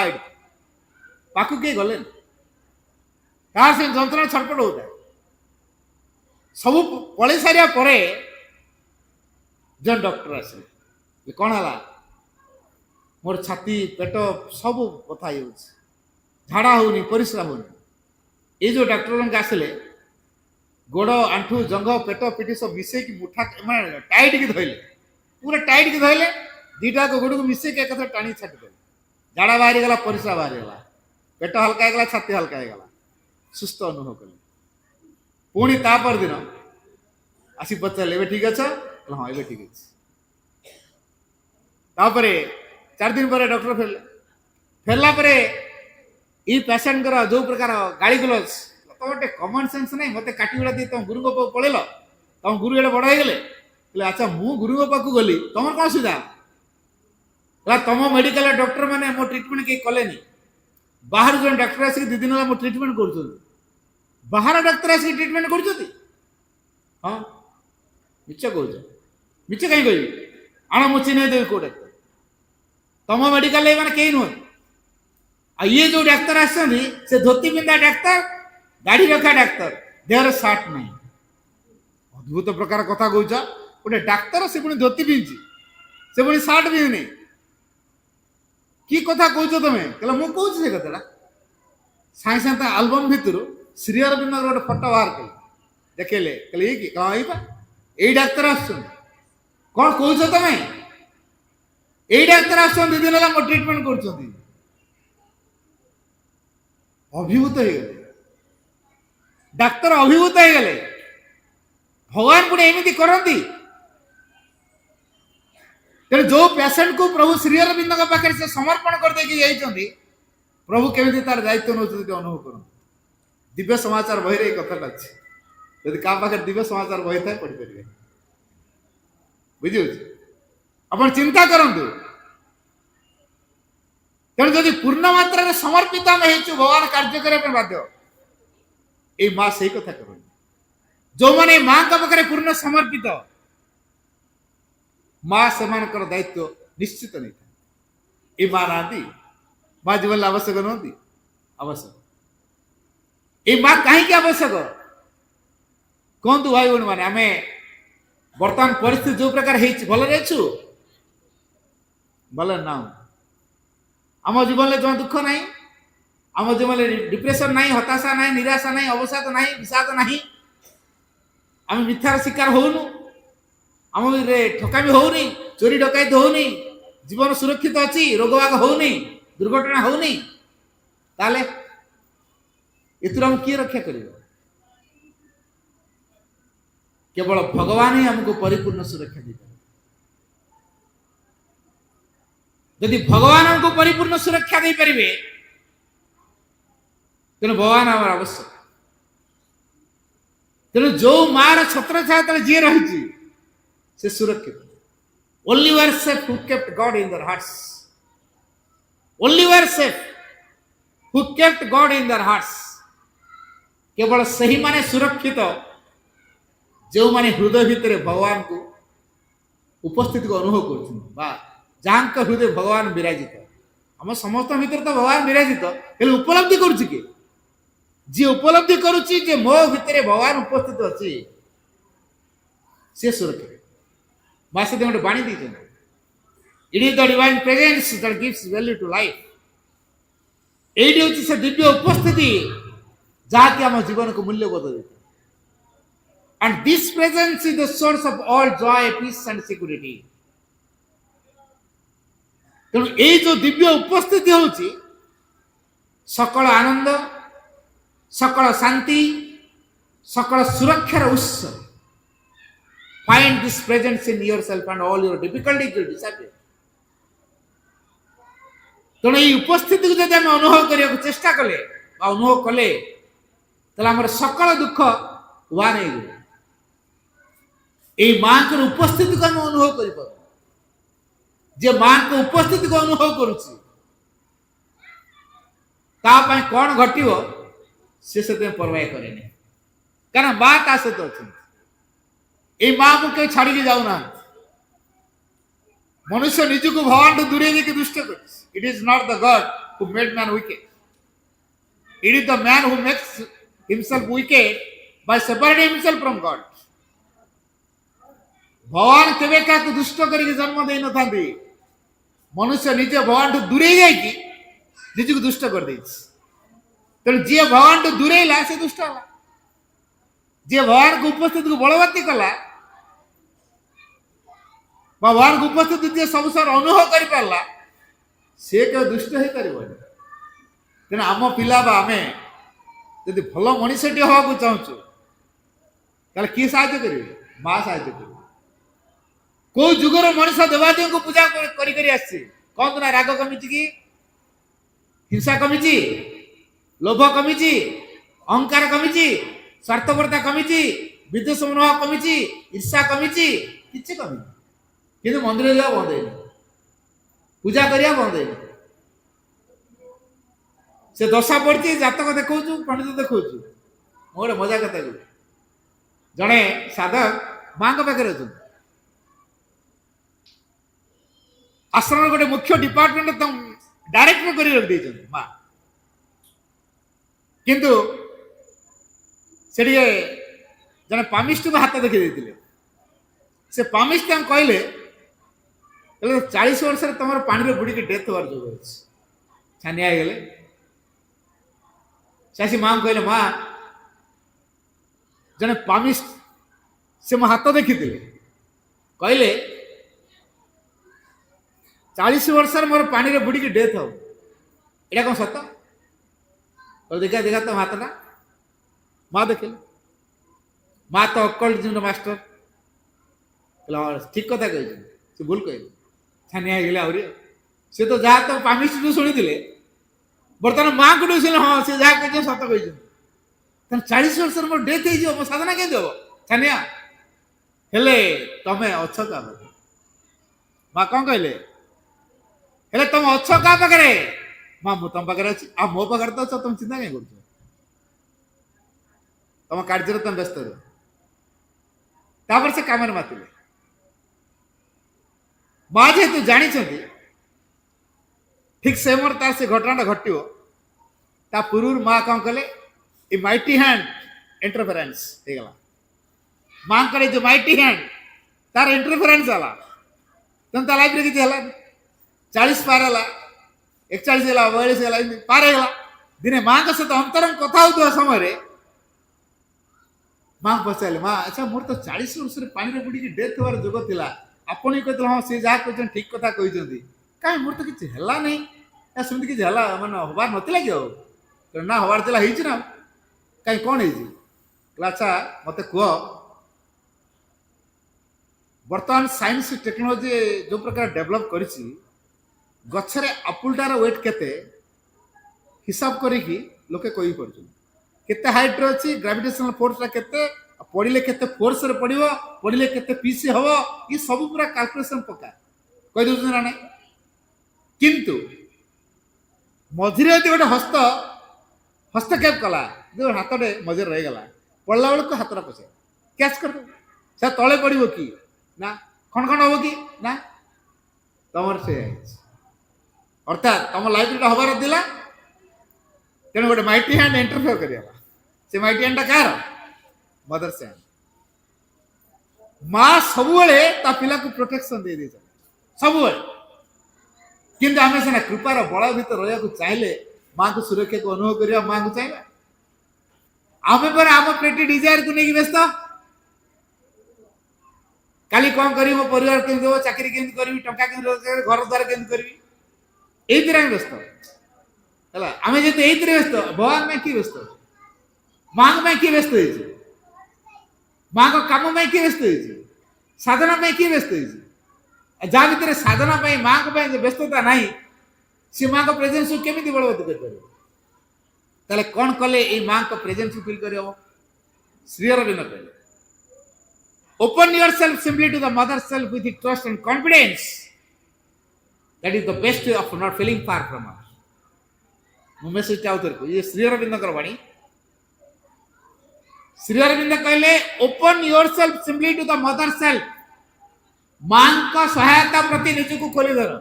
ପାଖକୁ କେହି ଗଲେନି, କାହା ସେ ଯନ୍ତ୍ରଣା ଛଟପଟ ହଉଥାଏ। ସବୁ ପଳେଇ ସାରିବା ପରେ ଜଣେ ଡକ୍ଟର ଆସିଲେ, କ'ଣ ହେଲା? ମୋର ଛାତି ପେଟ ସବୁ କଥା ହେଇଯାଉଛି, ଝାଡ଼ା ହଉନି, ପରିସ୍ରା ହଉନି। ଏଇ ଯୋଉ ଡାକ୍ତର ଜଣକ ଆସିଲେ, ଗୋଡ଼, ଆଣ୍ଠୁ, ଜଙ୍ଘ, ପେଟ, ପିଠି ସବୁ ମିଶେଇକି ମୁଠା ମାନେ ଟାଇଟ୍ କି ଧଇଲେ, ପୁରା ଟାଇଟ୍ କି ଧଇଲେ, ଦିଟା ଗୋଡ଼କୁ ମିଶେଇକି ଏକାଥରେ ଟାଣିକି ଛାଟିଦେଲେ। ଝାଡ଼ା ବାହାରିଗଲା, ପରିସ୍ରା ବାହାରିଗଲା, ପେଟ ହାଲକା ହେଇଗଲା, ଛାତି ହାଲକା ହେଇଗଲା, ସୁସ୍ଥ ଅନୁଭବ କଲେ। ପୁଣି ତା ପରଦିନ ଆସି ପଚାରିଲେ, ଏବେ ଠିକ ଅଛ? ହଁ, ଏବେ ଠିକ ଅଛି। ତାପରେ 4 ଦିନ ପରେ ଡକ୍ଟର ଫେରିଲେ। ଫେରିଲା ପରେ ଏଇ ପେସେଣ୍ଟଙ୍କର ଯୋଉ ପ୍ରକାର ଗାଳି ଗୁଲଜ, ତମର ଟିକେ କମନ ସେନ୍ସ ନାହିଁ, ମତେ କାଟି ଗୁଡ଼ା ଦେଇ ତମ ଗୁରୁଙ୍କ ପାଖକୁ ପଳେଇଲ, ତମ ଗୁରୁ ଏଡେ ବଡ଼ ହେଇଗଲେ। କହିଲେ, ଆଚ୍ଛା, ମୁଁ ଗୁରୁଙ୍କ ପାଖକୁ ଗଲି, ତମର କ'ଣ ଅସୁବିଧା? ତମ ମେଡିକାଲ ଡକ୍ଟର ମାନେ ମୋ ଟ୍ରିଟମେଣ୍ଟ କେହି କଲେନି, ବାହାରୁ ଜଣେ ଡାକ୍ତର ଆସିକି 2 ଦିନ ହେଲା ମୋ ଟ୍ରିଟମେଣ୍ଟ କରୁଛନ୍ତି। ବାହାର ଡାକ୍ତର ଆସିକି ଟ୍ରିଟମେଣ୍ଟ କରୁଛନ୍ତି? ହଁ, ମିଛ କହୁଛ। ମିଛ କାହିଁ କହିବି? ଆଣ, ମୁଁ ଚିହ୍ନେଇ ଦେବି କୋଉ ଡାକ୍ତର। ତମ ମେଡିକାଲରେ ଏମାନେ କେହି ନୁହନ୍ତି। ଆଉ ଇଏ ଯୋଉ ଡାକ୍ତର ଆସିଛନ୍ତି, ସେ ଧୋତି ପିନ୍ଧା ଡାକ୍ତର, ଦାଢି ରଖା ଡାକ୍ତର, ଦେହରେ ସାର୍ଟ ନାହିଁ। ଅଦ୍ଭୁତ ପ୍ରକାର କଥା କହୁଛ। ଗୋଟେ ଡାକ୍ତର, ସେ ପୁଣି ଧୋତି ପିନ୍ଧିଛି, ସେ ପୁଣି ସାର୍ଟ ପିନ୍ଧିନି। କି କଥା କହୁଛ ତମେ? କହିଲା, ମୁଁ କହୁଛି ସେ କଥାଟା। ସାଙ୍ଗେ ସାଙ୍ଗେ ତା ଆଲବମ୍ ଭିତରୁ ଶ୍ରୀ ଅରବିନ୍ଦଙ୍କର ଗୋଟେ ଫଟୋ ବାହାର କଲେ, ଦେଖେଇଲେ, କହିଲେ, ଇଏ କି? ହଁ, ଏଇପା, ଏଇ ଡାକ୍ତର ଆସୁଛନ୍ତି। କ'ଣ କହୁଛ ତମେ? ଏଇ ଡାକ୍ତର ଆସୁଛନ୍ତି, 2 ଦିନ ହେଲା ମୋ ଟ୍ରିଟମେଣ୍ଟ କରୁଛନ୍ତି। ଅଭିଭୂତ ହେଇଗଲେ, ଡାକ୍ତର ଅଭିଭୂତ ହେଇଗଲେ। ଭଗବାନ ପୁଣି ଏମିତି କରନ୍ତି? ତେଣୁ ଯୋଉ ପେସେଣ୍ଟକୁ ପ୍ରଭୁ ଶ୍ରୀ ଅରବିନ୍ଦଙ୍କ ପାଖରେ ସେ ସମର୍ପଣ କରିଦେଇକି ଯାଇଛନ୍ତି, ପ୍ରଭୁ କେମିତି ତାର ଦାୟିତ୍ୱ ନେଉଛନ୍ତି ଟିକେ ଅନୁଭବ କରନ୍ତୁ। ଦିବ୍ୟ ସମାଚାର ବହିରେ ଏଇ କଥାଟା ଅଛି। ଯଦି କାହା ପାଖରେ ଦିବ୍ୟ ସମାଚାର ବହି ଥାଏ, ପଢିପାରିବେ। ବୁଝିହଉଛି? ଆପଣ ଚିନ୍ତା କରନ୍ତୁ। ତେଣୁ ଯଦି ପୂର୍ଣ୍ଣ ମାତ୍ରାରେ ସମର୍ପିତ ଆମେ ହେଇଛୁ, ଭଗବାନ କାର୍ଯ୍ୟ କରିବା ପାଇଁ ବାଧ୍ୟ। ଏଇ ମା ସେଇ କଥା କରନ୍ତି। ଯୋଉମାନେ ମାଙ୍କ ପାଖରେ ପୂର୍ଣ୍ଣ ସମର୍ପିତ, ମା ସେମାନଙ୍କର ଦାୟିତ୍ୱ ନିଶ୍ଚିତ ନେଇଥାଏ। ଏଇ ମା ନାହାନ୍ତି? ମା ଜୀବନରେ ଆବଶ୍ୟକ ନୁହନ୍ତି? ଆବଶ୍ୟକ। ଏଇ ମା କାହିଁକି ଆବଶ୍ୟକ କୁହନ୍ତୁ ଭାଇ ଭଉଣୀ ମାନେ? ଆମେ ବର୍ତ୍ତମାନ ପରିସ୍ଥିତି ଯୋଉ ପ୍ରକାର ହେଇଛି, ଭଲରେ ଅଛୁ? ଭଲ ନା? ଆମ ଜୀବନରେ ଜମା ଦୁଃଖ ନାହିଁ, ଆମ ଜୀବନରେ ଡିପ୍ରେସନ ନାହିଁ, ହତାଶା ନାହିଁ, ନିରାଶା ନାହିଁ, ଅବସାଦ ନାହିଁ, ବିଷାଦ ନାହିଁ। ଆମେ ମିଥ୍ୟାର ଶିକାର ହଉନୁ, ଆମ ଠକାମି ହଉନି, ଚୋରି ଡକାୟତ ହଉନି, ଜୀବନ ସୁରକ୍ଷିତ ଅଛି, ରୋଗ ବାଗ ହଉନି, ଦୁର୍ଘଟଣା ହଉନି। ତାହେଲେ ଏଥିରୁ ଆମକୁ କିଏ ରକ୍ଷା କରିବ? କେବଳ ଭଗବାନ ହିଁ ଆମକୁ ପରିପୂର୍ଣ୍ଣ ସୁରକ୍ଷା ଦେଇପାରିବେ। ଯଦି ଭଗବାନ ଆମକୁ ପରିପୂର୍ଣ୍ଣ ସୁରକ୍ଷା ଦେଇପାରିବେ, ତେଣୁ ଭଗବାନ ଆମର ଆବଶ୍ୟକ। ତେଣୁ ଯୋଉ ମାର ଛତ୍ରଛାୟା ତଳେ ଯିଏ ରହିଛି, ସେ ସୁରକ୍ଷିତ। Only were safe who kept God in their hearts. Only were safe who kept God in their hearts. କେବଳ ସେହି ମାନେ ସୁରକ୍ଷିତ जो माने हृदय भितर भगवान को उपस्थिति को अनुभव कर हृदय भगवान विराजित आम समस्त भीतर तो भगवान विराजित हेल्ले उपलब्धि करुच्ची किए जी उपलब्धि करुच्ची जे मो भितर भगवान उपस्थित अच्छी से सुरक्षित माँ से गोटे बाणी दी it is the divine presence that gives value to life एडी होची से दिव्य उपस्थिति जहाँकि आम जीवन को मूल्य बदल and this presence is the source of all joy, peace and security. तेणु ये जो दिव्य उपस्थिति होची सकल आनंद सकल शांति सकल सुरक्षार उत्स find this presence in yourself and all your difficulties will disappear. तेणु ये उपस्थिति को जब अनुभव करने चेष्टा कले अनुभव कले आम सकल दुख उभा नहीं गए ये माँ को उपस्थिति को हम अनुभव कर जे माँ को उपस्थिति को अनुभव करुच्ची कौन घटव से परवाह करे कारण माँ ता सहित अच्छी ये माँ को कहीं छाड़ी जाऊना मनुष्य निज को भगवान ठू दूरे दुष्ट कर it is not the God who made man wicked it is the man who makes himself wicked bye separating himself from God भगवान केवे क्या दुष्ट करके जन्म दे न मनुष्य निजे भगवान ठू दूरे निज को दुष्ट कर तेणु जी भगवान ठू दूरे से दुष्ट है जी भगवान को उपस्थिति को बलवती कला भगवान को उपस्थिति जी सब सार अनुभव कर पारा सी क्या दुष्ट हो पार तेणु आम पिला आम जदि भल मनीषटी हवा चाहूँ किए साहय करेंगे माँ साहय कर को जुगर मनीष देवादेव को पूजा कौन ना राग कमी कि हिंसा कमी लोभ कमी अहंकार कमी स्वार्थपरता कमी विद्वेष मनोभाव कमी ईर्षा कमी कि कमी कि मंदिर जावा बंद है पूजा करिया बंद है से दशा पड़ी जातक देखा पंडित देखा गोटे मजा कथा जड़े साधक माँ के पाखे अच्छा आश्रम गोटे मुख्य डिपार्टमेंट डायरेक्टर कर रख दे माँ किंतु से जड़े पामिस्ट को हाथ देखी से पामिस्ट कहले 40 वर्ष तुम पानी बुड़ी डेथ हमार जो छानिया गले चाषी माँ कहले माँ जड़े पामिस्ट से मो हाथ देखी कहले 40 वर्ष मोर पानी बुड़ी डेथ हो यहाँ कौन सत और देखा देखा तो हाथटा माँ देख माँ तो अकल्ट मास्टर ठीक कथा कही भूल कह छानिया गले आहरी सी तो जहाँ तो पामिस्ट शुणी बर्तमान माँ को शुणे हाँ सी जहाँ कह सत कही 40 वर्ष मोर डेथ हो साधना के हम छानिया हेले तमें अच्छ क्या माँ कौन कहले हेले तुम अच्छ क्या पाखे माँ मु तुम पाखे अच्छी आ मो पाखे तो अच्छ तुम चिंता कहीं कर तुम कार्य तुम व्यस्त रह से कम मातिले माँ जेहेतु जानी ठीक से मोर तार से घटना घटो ता पूर्व माँ कौन कले ये माइटी हैंड इंटरफेरेंस होगा माँ करे जो माइटी हैंड तार इंटरफेरेंस है तुम ता लाइफ किसी है 40 पार है 41 है 42 है पार है दिने माँ का सहित अंतरंग कथा होता समय माँ पचारे माँ अच्छा मोर तो 40 वर्ष पानी बुड़ी डेथ हमार जोग था आपन ही कहते हाँ सी जहाँ कहते ठीक कथा कहते कहीं मोर तो किसी है नहीं सेमती किसी है मैंने हबार नाला कि ना हबार चला ना कहीं कौन है अच्छा मत कह बर्तमान साइंस टेक्नोलोजी जो प्रकार डेवलप कर गचरे आपुलटार वेट केते हिसाब करिकी लोके कहि परछन केते हाइट रे अछि ग्रेविटेशनल फोर्स रा केते पड़िले केते फोर्स रे पड़िबो पड़िले केते पीसी हबो ई सब पूरा कैलकुलेशन पका कहि दउछ ना नै किंतु मझिरे गोटे हस्तक्षेप कला जो हाथ मझे रही गला पड़ला बेल को हाथ पचे कैच कर से तले पड़ो कि ना खंड खंड हम कि ना तुम से अर्थात तुम लाइफ हबार दिला तेणु गोटे माइटी हैंड इंटरफेयर कर से माइटी हैंड कार मदर्स हैंड माँ सब पिला को प्रोटेक्शन दे सब किंतु आम सीना कृपार बल भर रहा चाहिए माँ को सुरक्षा को अनुभव करवा माँ को चाहिए आम पर आम पेटी डिजायर को लेकिन व्यस्त काली कौन करी मो परिवार केमती हो चाकरी केमती करी टंका केमती रोजगार घर द्वार केमती करी ये व्यस्त है आम जो ये व्यस्त भगवान में किए व्यस्त माँ में किए व्यस्त हो माँ को कम में किए व्यस्त हो साधना में किए व्यस्त हो जहाँ भीतर साधना माँ को व्यस्तता ना सी माँ को प्रेजेन्स को केमी बलवत्त कर कौन कले ये माँ को प्रेजेन्स को फिल कर श्री अरविंद कहले open yourself simply to the mother self with trust and confidence that is the best way of not feeling far from us मो मेसेज चाहूतर को ये श्री अरविंद वाणी श्री अरविंद कहले open yourself simply to the mother self मां का सहायता प्रति निज को खोली धर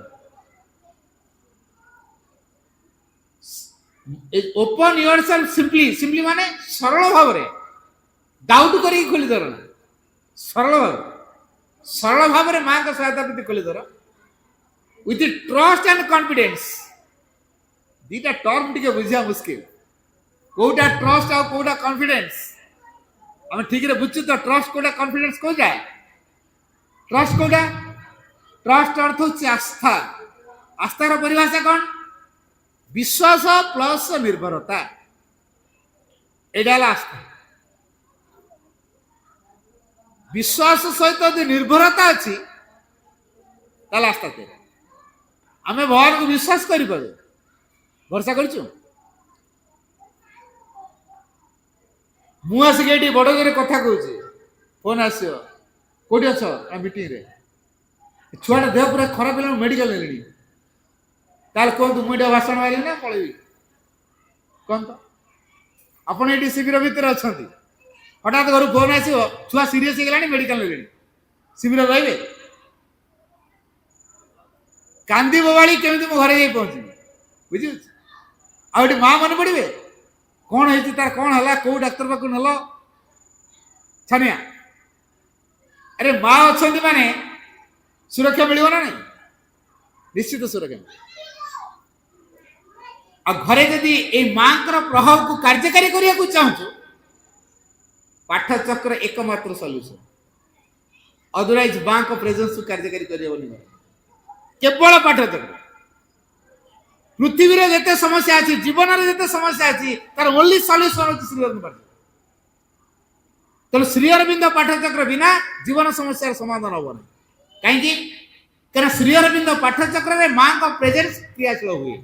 ओपन योरसेल्फ सिंपली सिंपली माने सरल भाव रे डाउट करी खोली धर सरल भाव रे मां का सहायता प्रति खोली धर विथ ट्रस्ट एंड कॉन्फिडेंस दीटा टर्म टिके बुझिया मुश्किल कोटा ट्रस्ट आ कोटा कॉन्फिडेंस हम ठीक रे बुझछु तो ट्रस्ट कोटा कॉन्फिडेंस को जाए ट्रस्ट कोटा ट्रस्ट अर्थ होची आस्था आस्थार परिभाषा कौन विश्वास प्लस निर्भरता एडाला आस्था विश्वास सहित यदि निर्भरता अच्छी ताले आस्था तेरे आमे भगवान को विश्वास करि पारे भरोसा करछु मु आसिक बड़ जोरे कथा कहूँ फोन आसो कौटी अछ मीटिंग रे छुआटा देह पूरा खराब है मेडिकल नेली कहतु मुझे भाषण मारि ना पलैबी कौन तो आपड़ ये शिविर भितर अच्छा हठात घर फोन आसो छुआ सीरीयस हो गला मेडिकल ने शिविर रे कांदी बोवाड़ी केमी मो घरे जा पहुँची बुझे आठ माँ मन पड़े कौन है तार कौन है कौ डाक्तर पाक नल छानिया अरे माँ अच्छा माने सुरक्षा मिल ना नहीं निश्चित सुरक्षा आ घरे जदि ये माँ प्रभाव को कार्यकारी करने को चाहूँ पाठचक्र एकमात्र सल्यूशन अदरवाइज माँ को प्रेजेंस को कार्यकारी कर केवल पाठचक्र पृथ्वी जिते समस्या अच्छी जीवन में जिते समस्या अच्छी तार ओनली सल्यूशन होची श्री अरविंद पाठचक्र तो श्री अरविंद पाठचक्र बिना जीवन समस्या समाधान हम कहीं श्री अरविंद पाठचक्र में माँ का प्रेजेंस क्रियाशील हुए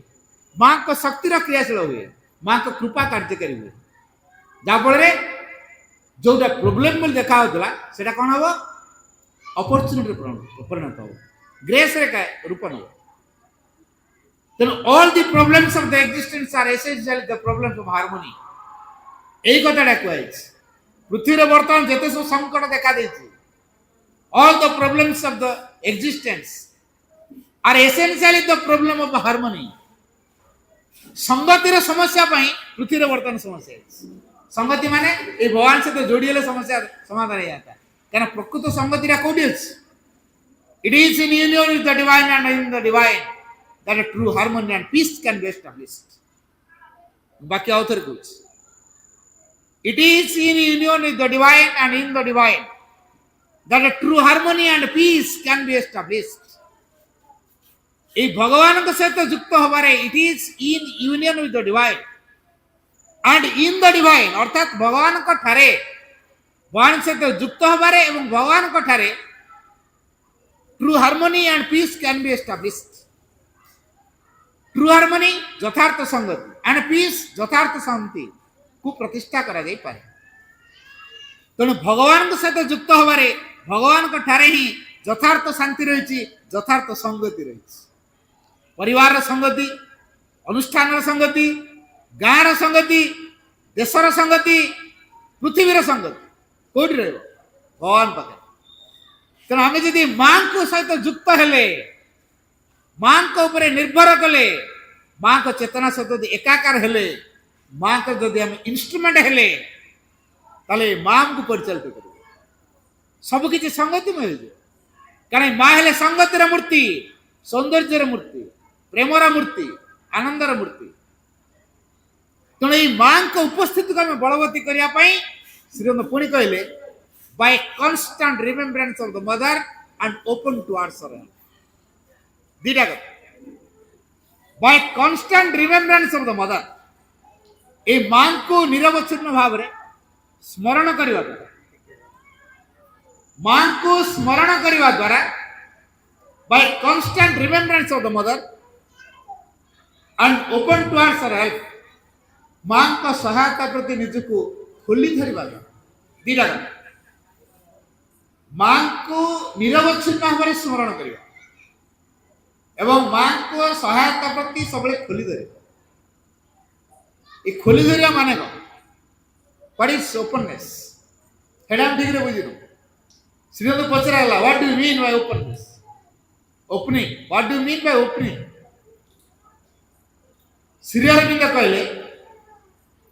माँ को शक्तिर क्रियाशील हुए माँ को कृपा कार्यकारी हुए जहाँफल जोटा प्रोब्लेम बोल देखा होता कौन हम अपॉर्चुनिटी परिणत हो ग्रेस रूप नब तेणु all the problems of the existence are essential the problems of harmony यही कथाटा कहु पृथ्वी बर्तमान जिते सब संकट देखा all the problems of the existence are essentially the problem of harmony संगतिर समस्या पृथ्वी बर्तमान समस्या संगति माने ये भगवान से तो जोड़ी समस्या समाधान हो जाता क्या प्रकृत संगति कौटी अच्छी it is in union with the divine and in the divine that a true harmony and peace can be established. बाकी author कुछ. It is in union with the divine and in the divine that a true harmony and peace can be established. ये भगवान के साथ युक्त हमारे it is in union with the divine and in the divine अर्थात भगवान को ठारे भगवान से युक्त हमारे एवं भगवान को ठारे true harmony and peace can be established. True harmony यथार्थ संगति एंड पीस यथार्थ शांति को प्रतिष्ठा करा जाई पारे तेणु भगवान सहित युक्त हबारे भगवान को ठारे ही यथार्थ शांति रही यथार्थ संगति रही परिवार संगति अनुष्ठान संगति गाँव संगति देशर संगति पृथ्वीर संगति कौटी रहा भगवान पाखे ତେଣୁ ଆମେ ଯଦି ମାଙ୍କ ସହିତ ଯୁକ୍ତ ହେଲେ, ମାଙ୍କ ଉପରେ ନିର୍ଭର କଲେ, ମାଙ୍କ ଚେତନା ସହିତ ଯଦି ଏକାକାର ହେଲେ, ମାଙ୍କ ଯଦି ଆମେ ଇନଷ୍ଟ୍ରୁମେଣ୍ଟ ହେଲେ, ତାହେଲେ ମା ଆମକୁ ପରିଚାଳିତ କରିବ। ସବୁକିଛି ସଙ୍ଗତିମୟ ହେଇଯିବ। କାରଣ ମା ହେଲେ ସଙ୍ଗତିର ମୂର୍ତ୍ତି, ସୌନ୍ଦର୍ଯ୍ୟର ମୂର୍ତ୍ତି, ପ୍ରେମର ମୂର୍ତ୍ତି, ଆନନ୍ଦର ମୂର୍ତ୍ତି। ତେଣୁ ଏଇ ମାଙ୍କ ଉପସ୍ଥିତିକୁ ଆମେ ବଳବତ୍ତୀ କରିବା ପାଇଁ ଶ୍ରୀରଙ୍ଗ ପୁଣି କହିଲେ, by constant remembrance of the mother and open towards her help। ଦିଟା କଥା, by constant remembrance of the mother, এই ମାଙ୍କୁ ନିରବଚ୍ଛିନ୍ନ ଭାବରେ ସ୍ମରଣ କରିବା ଦ୍ୱାରା, ମାଙ୍କୁ ସ୍ମରଣ କରିବା ଦ୍ୱାରା, by constant remembrance of the mother and open towards her help, ମାଙ୍କ ସହାୟତା ପ୍ରତି ନିଜକୁ ଖୋଲି ଧରିବା ଦ୍ୱାରା। ଦିଟା କଥା, ମାଙ୍କୁ ନିରବଚ୍ଛିନ୍ନ ଭାବରେ ସ୍ମରଣ କରିବା ଏବଂ ମାଙ୍କ ସହାୟତା ପ୍ରତି ସବୁବେଳେ ଖୋଲି ଧରିବା। ଏ ଖୋଲି ଧରିବା ମାନେ କ'ଣ? What is openness? ସେଟା ଆମେ ଠିକରେ ବୁଝିଲୁ। ଶ୍ରୀରଙ୍ଗ ପଚରା ହେଲା, what do you mean by openness? Opening, what do you mean by opening? Shri Arvind କହିଲେ,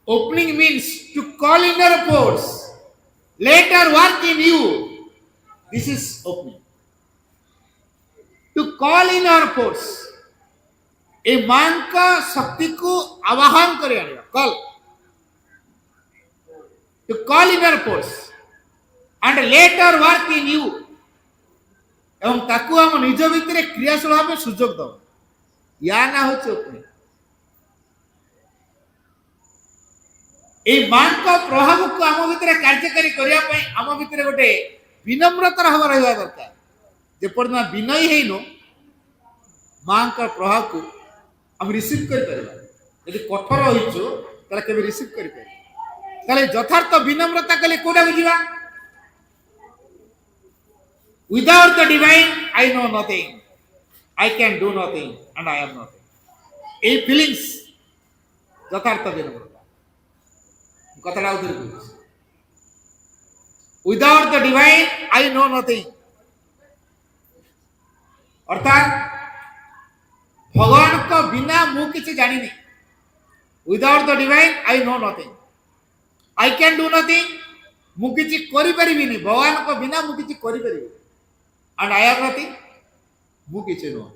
opening means to call in your force, let her work in you. This is opening. To call in your force, ए मां का शक्ति को आवाहन करे आनिबा, call, to call in your force and let her work in you, एवं ताकू हम निज भितर क्रियाशील भाव सुजोग दब। या ना होचे ओपनिंग। ए मां का प्रभाव को आम भितर कार्यकारी करिया पई आम भितर गोटे विनम्रता भाव रहिबा दरकार। जे पर्यंत विनयी हेइनो मां का प्रभाव को हम रिसीव कर परबा। यदि कठोर होइचो तले केबे रिसीव कर परबा। तले यथार्थ विनम्रता कले कोडा बुझिबा। Without the divine I know nothing, I can do nothing and I am nothing. A feelings यथार्थ विनम्रता। कथड़ा उधर बोलछ, Without the divine I know nothing, अर्थात भगवान को बिना मु किसी जानी नहीं। Without the divine I know nothing, I can do nothing, मु किसी करी परिबी नहीं। भगवान को बिना मु किसी करी परिबी, and I am nothing, मु किसी नुआ।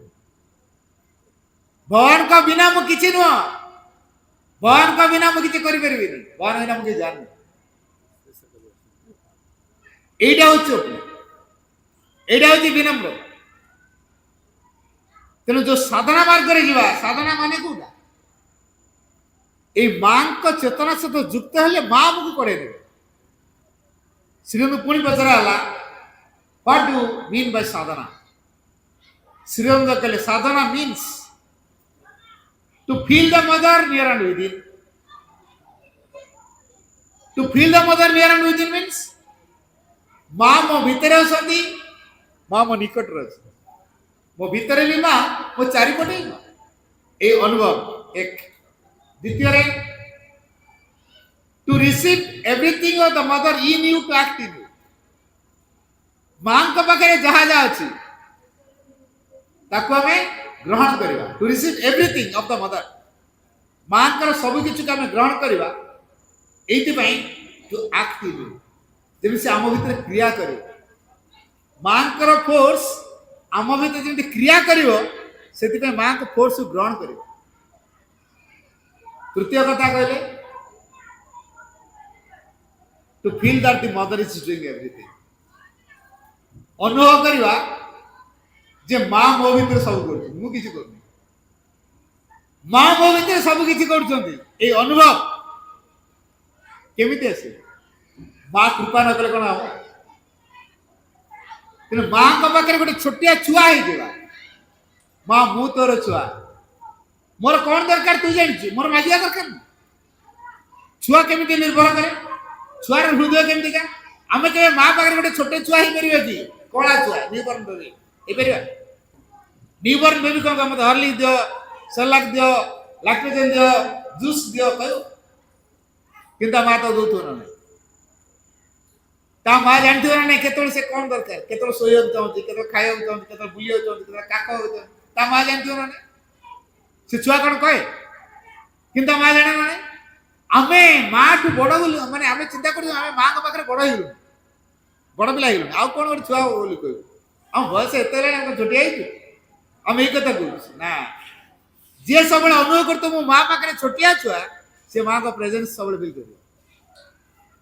भगवान को बिना मु किसी नुआ, भगवान को बिना मु किसी करी परिबी नहीं। भगवान बिना मु किसी जान नहीं। एटा होची ओपनिंग, एटा होची विनम्र। तेणु जो साधना मार्ग रे जीवा, साधना माने कोटा, ए मां को चेतना सहित युक्त हेले मां हमको पढ़े देबे। श्रीरंग पुणी पचरा हला, what do mean by sadhana? Shrirang कहले sadhana means to feel the mother near and within. To feel the mother near and within means मां मो भितर असती, मां मो निकट रह, मो भितर भी मां, मो चारिपटे मां। ए अनुभव एक। द्वितीय रे to receive everything of the mother in you to act in you. मां का पाखे जहा जा अछि ताको हमें ग्रहण करबा। To receive everything of the mother, मां का सब किछु का हमें ग्रहण करबा। एति पई टू एक्ट इन यू, जेबि से आम भितर क्रिया करे। मां का फोर्स आम भितर जेमि क्रिया करिवो, सेति पे मां को फोर्स को ग्रहण करिवो। तृतीय कथा कहले, to feel that the mother is doing everything. अनुभव करवा जे मां मो भितर सब करछ, मु किछि करनी। मां मो भितर सब किछि करछंती। ए अनुभव केमिति आसे? मां कृपा न कले कोन हो? तेणु मां को पाखे गोटे छोटिया छुआ हो जावा। मां मु तोर छुआ, मोर कौन दरकार तू जानी, मोर मागिया दरकार। छुआ केमिति निर्भर करे, छुआर हृदय केमिति का? आमे के मां पाखे गोटे छोटे छुआ ही परिबे कि कोला छुआ न्यूबॉर्न बेबी ए परिबा? न्यूबॉर्न बेबी को मत हॉर्लिक्स दियो, सेरेलैक दियो, लैक्टोजेन दियो, जूस दियो कयो, किंतु मां तो दूत न। ତା ମା ଜାଣିଥିବ ନା ନାହିଁ କେତେବେଳେ ସେ କ'ଣ ଦରକାର, କେତେବେଳେ ଶୋଇବାକୁ ଚାହୁଁଛି, କେତେବେଳେ ଖାଇବାକୁ ଚାହୁଁଛି, କେତେବେଳେ ବୁଲିବାକୁ ଚାହୁଁଛି, କେତେବେଳେ କାକ ହବାକୁ ଚାହୁଁଛି, ତା ମା ଜାଣିଥିବ ନା ନାହିଁ। ସେ ଛୁଆ କ'ଣ କହେ କିନ୍ତୁ ମା ଜାଣେ ନା ନାହିଁ। ଆମେ ମାଠୁ ବଡ଼ ବୋଲି ମାନେ ଆମେ ଚିନ୍ତା କରୁଛୁ ଆମେ ମାଙ୍କ ପାଖରେ ବଡ଼ ହେଇଗଲୁ, ବଡ଼ ପିଲା ହେଇଗଲୁଣି, ଆଉ କ'ଣ ଗୋଟେ ଛୁଆ ବୋଲି କହିବୁ। ଆମ ବୟସ ଏତେ ହେଲାଣି ଆମେ ଛୋଟିଆ ହେଇଛୁ, ଆମେ ଏଇ କଥା କହୁଛୁ ନା। ଯିଏ ସବୁବେଳେ ଅନୁଭବ କରୁଥିବ ମୋ ମା ପାଖରେ ଛୋଟିଆ ଛୁଆ, ସେ ମାଙ୍କ ପ୍ରେଜେନ୍ସ ସବୁବେଳେ ଫିଲ୍ କରିବ।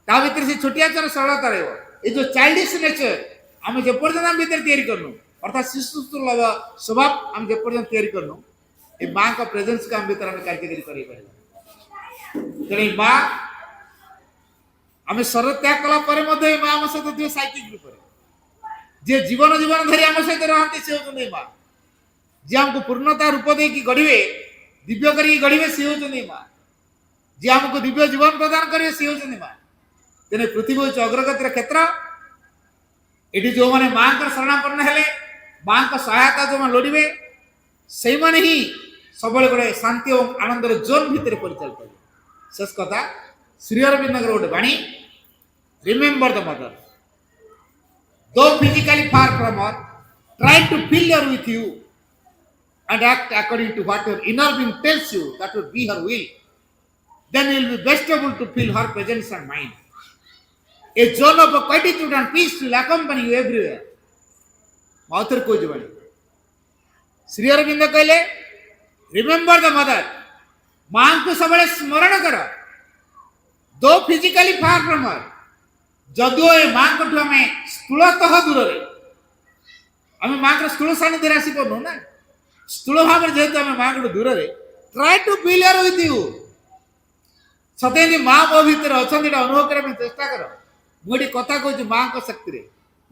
ତା ଭିତରେ ସେ ଛୋଟିଆ ଛୁଆର ସରଳତା ରହିବ। এই যে চাইল্ডিশ নেচর আমি যে পর্যন্ত আমি ভিতরে তৈরি করনু, অর্থাৎ শিশু সুলভ স্বভাব আমি যে পর্যন্ত তৈরি করনু, এই মা का প্রেজেন্স का हम भीतर हम कार्यकारी करि पारिबा। तेरे माँ आम शरीर त्याग कला पर माँ आम सहित दिए साइकिल रूप जे जीवन जीवन धरी आम सहित रहते सी होती माँ। जे आमको पूर्णता रूप देकी गढ़वे, दिव्य करी गढ़वे सी होती माँ। जे आमको दिव्य जीवन प्रदान करेंगे सी होती माँ। तेने पृथ्वी हूँ अग्रगतिर क्षेत्र। ये जो मैंने माँ का शरणापन्न हेले, माँ का सहायता जो मैं लोड़े से मैंने ही सब गोटे शांति और आनंदर जोन भितर परिचालित है। शेष कथा श्री अरविंद गोटे बाणी, remember the mother though physically far from her, try to feel her with you and act according to what your inner being tells you that would be her will. Then you will be best able to feel her presence and mind. A zone of quietude and peace will accompany you everywhere. Author को जो बनी श्री अरविंद कहले remember the mother, मां को सबले स्मरण करो। दो फिजिकली फार फ्रॉम हर, जदियो ए मां को हमें स्थूलतः दूर रे, हमें मां को स्थूल सानिध्य राशि को ना स्थूल भाव में जेहेतु हमें मां को दूर रे, try to feel her with you. सते मां मो भीतर अच्छा अनुभव करने चेष्टा कर। मुझे कथा कहूँ मां को शक्ति रे,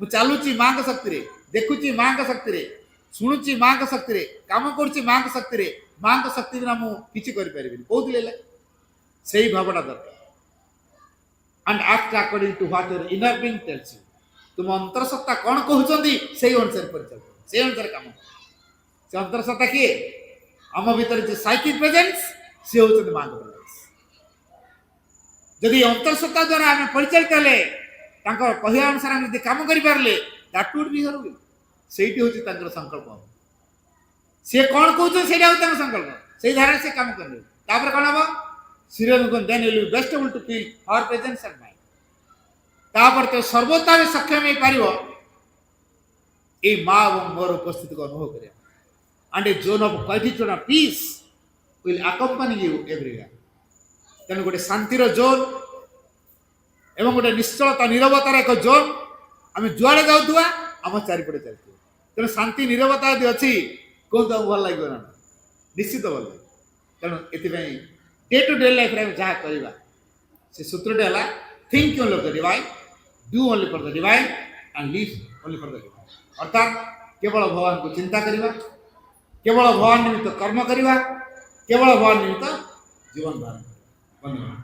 मु चलुची मां को शक्ति रे, देखुची मां को शक्ति रे, शुणुची मां को शक्ति रे, काम करुची मां को शक्ति रे। मां को शक्ति बिना मु किछि करि परिबिनी कहूले सही भावना दरकार। And act according to what your inner being tells you. तुम अंतरसत्ता कौन कहउचंदी सेही अनुसार परिचय, सेही अनुसार काम। से अंतरसत्ता किए आम भीतर जो साइकिक प्रेजेंस सी होचंदी मां को प्रेजेंस। यदि अंतरसत्ता द्वारा आम परिचालित हेले, तांकर कहया अनुसार हम यदि काम करि पारले, that would be her will. सेठी होची तांकर संकल्प। से कौन कहउछ सेटा होता संकल्प, सेही धारा से काम करले। तापर कोन हबो सीरियल को then will be best able to feel her presence and mind. तापर तो सर्वथा में सक्षम हे पारिबो ए मां और मोर उपस्थिति को अनुभव करिया। And a zone of quietude and peace will accompany you everywhere. तेणु गोटे शांतिर जोन एवं गोटे निश्चलता निरवतार एक जोन आम जुआड़े जाऊा आम चारिपटे चलती। तेणु शांति निरवता यदि अच्छी कहते आम भल लगे ना, निश्चित भल लगे। तेणु ये डे टू डे लाइफ जहाँ करवा से सूत्रटे है think only for the divine, do only for the divine and live only for the divine. अर्थात केवल भगवान को चिंता करवा, केवल भगवान निमित्त कर्म करवा, केवल भगवान निमित्त जीवन धारण। धन्यवाद।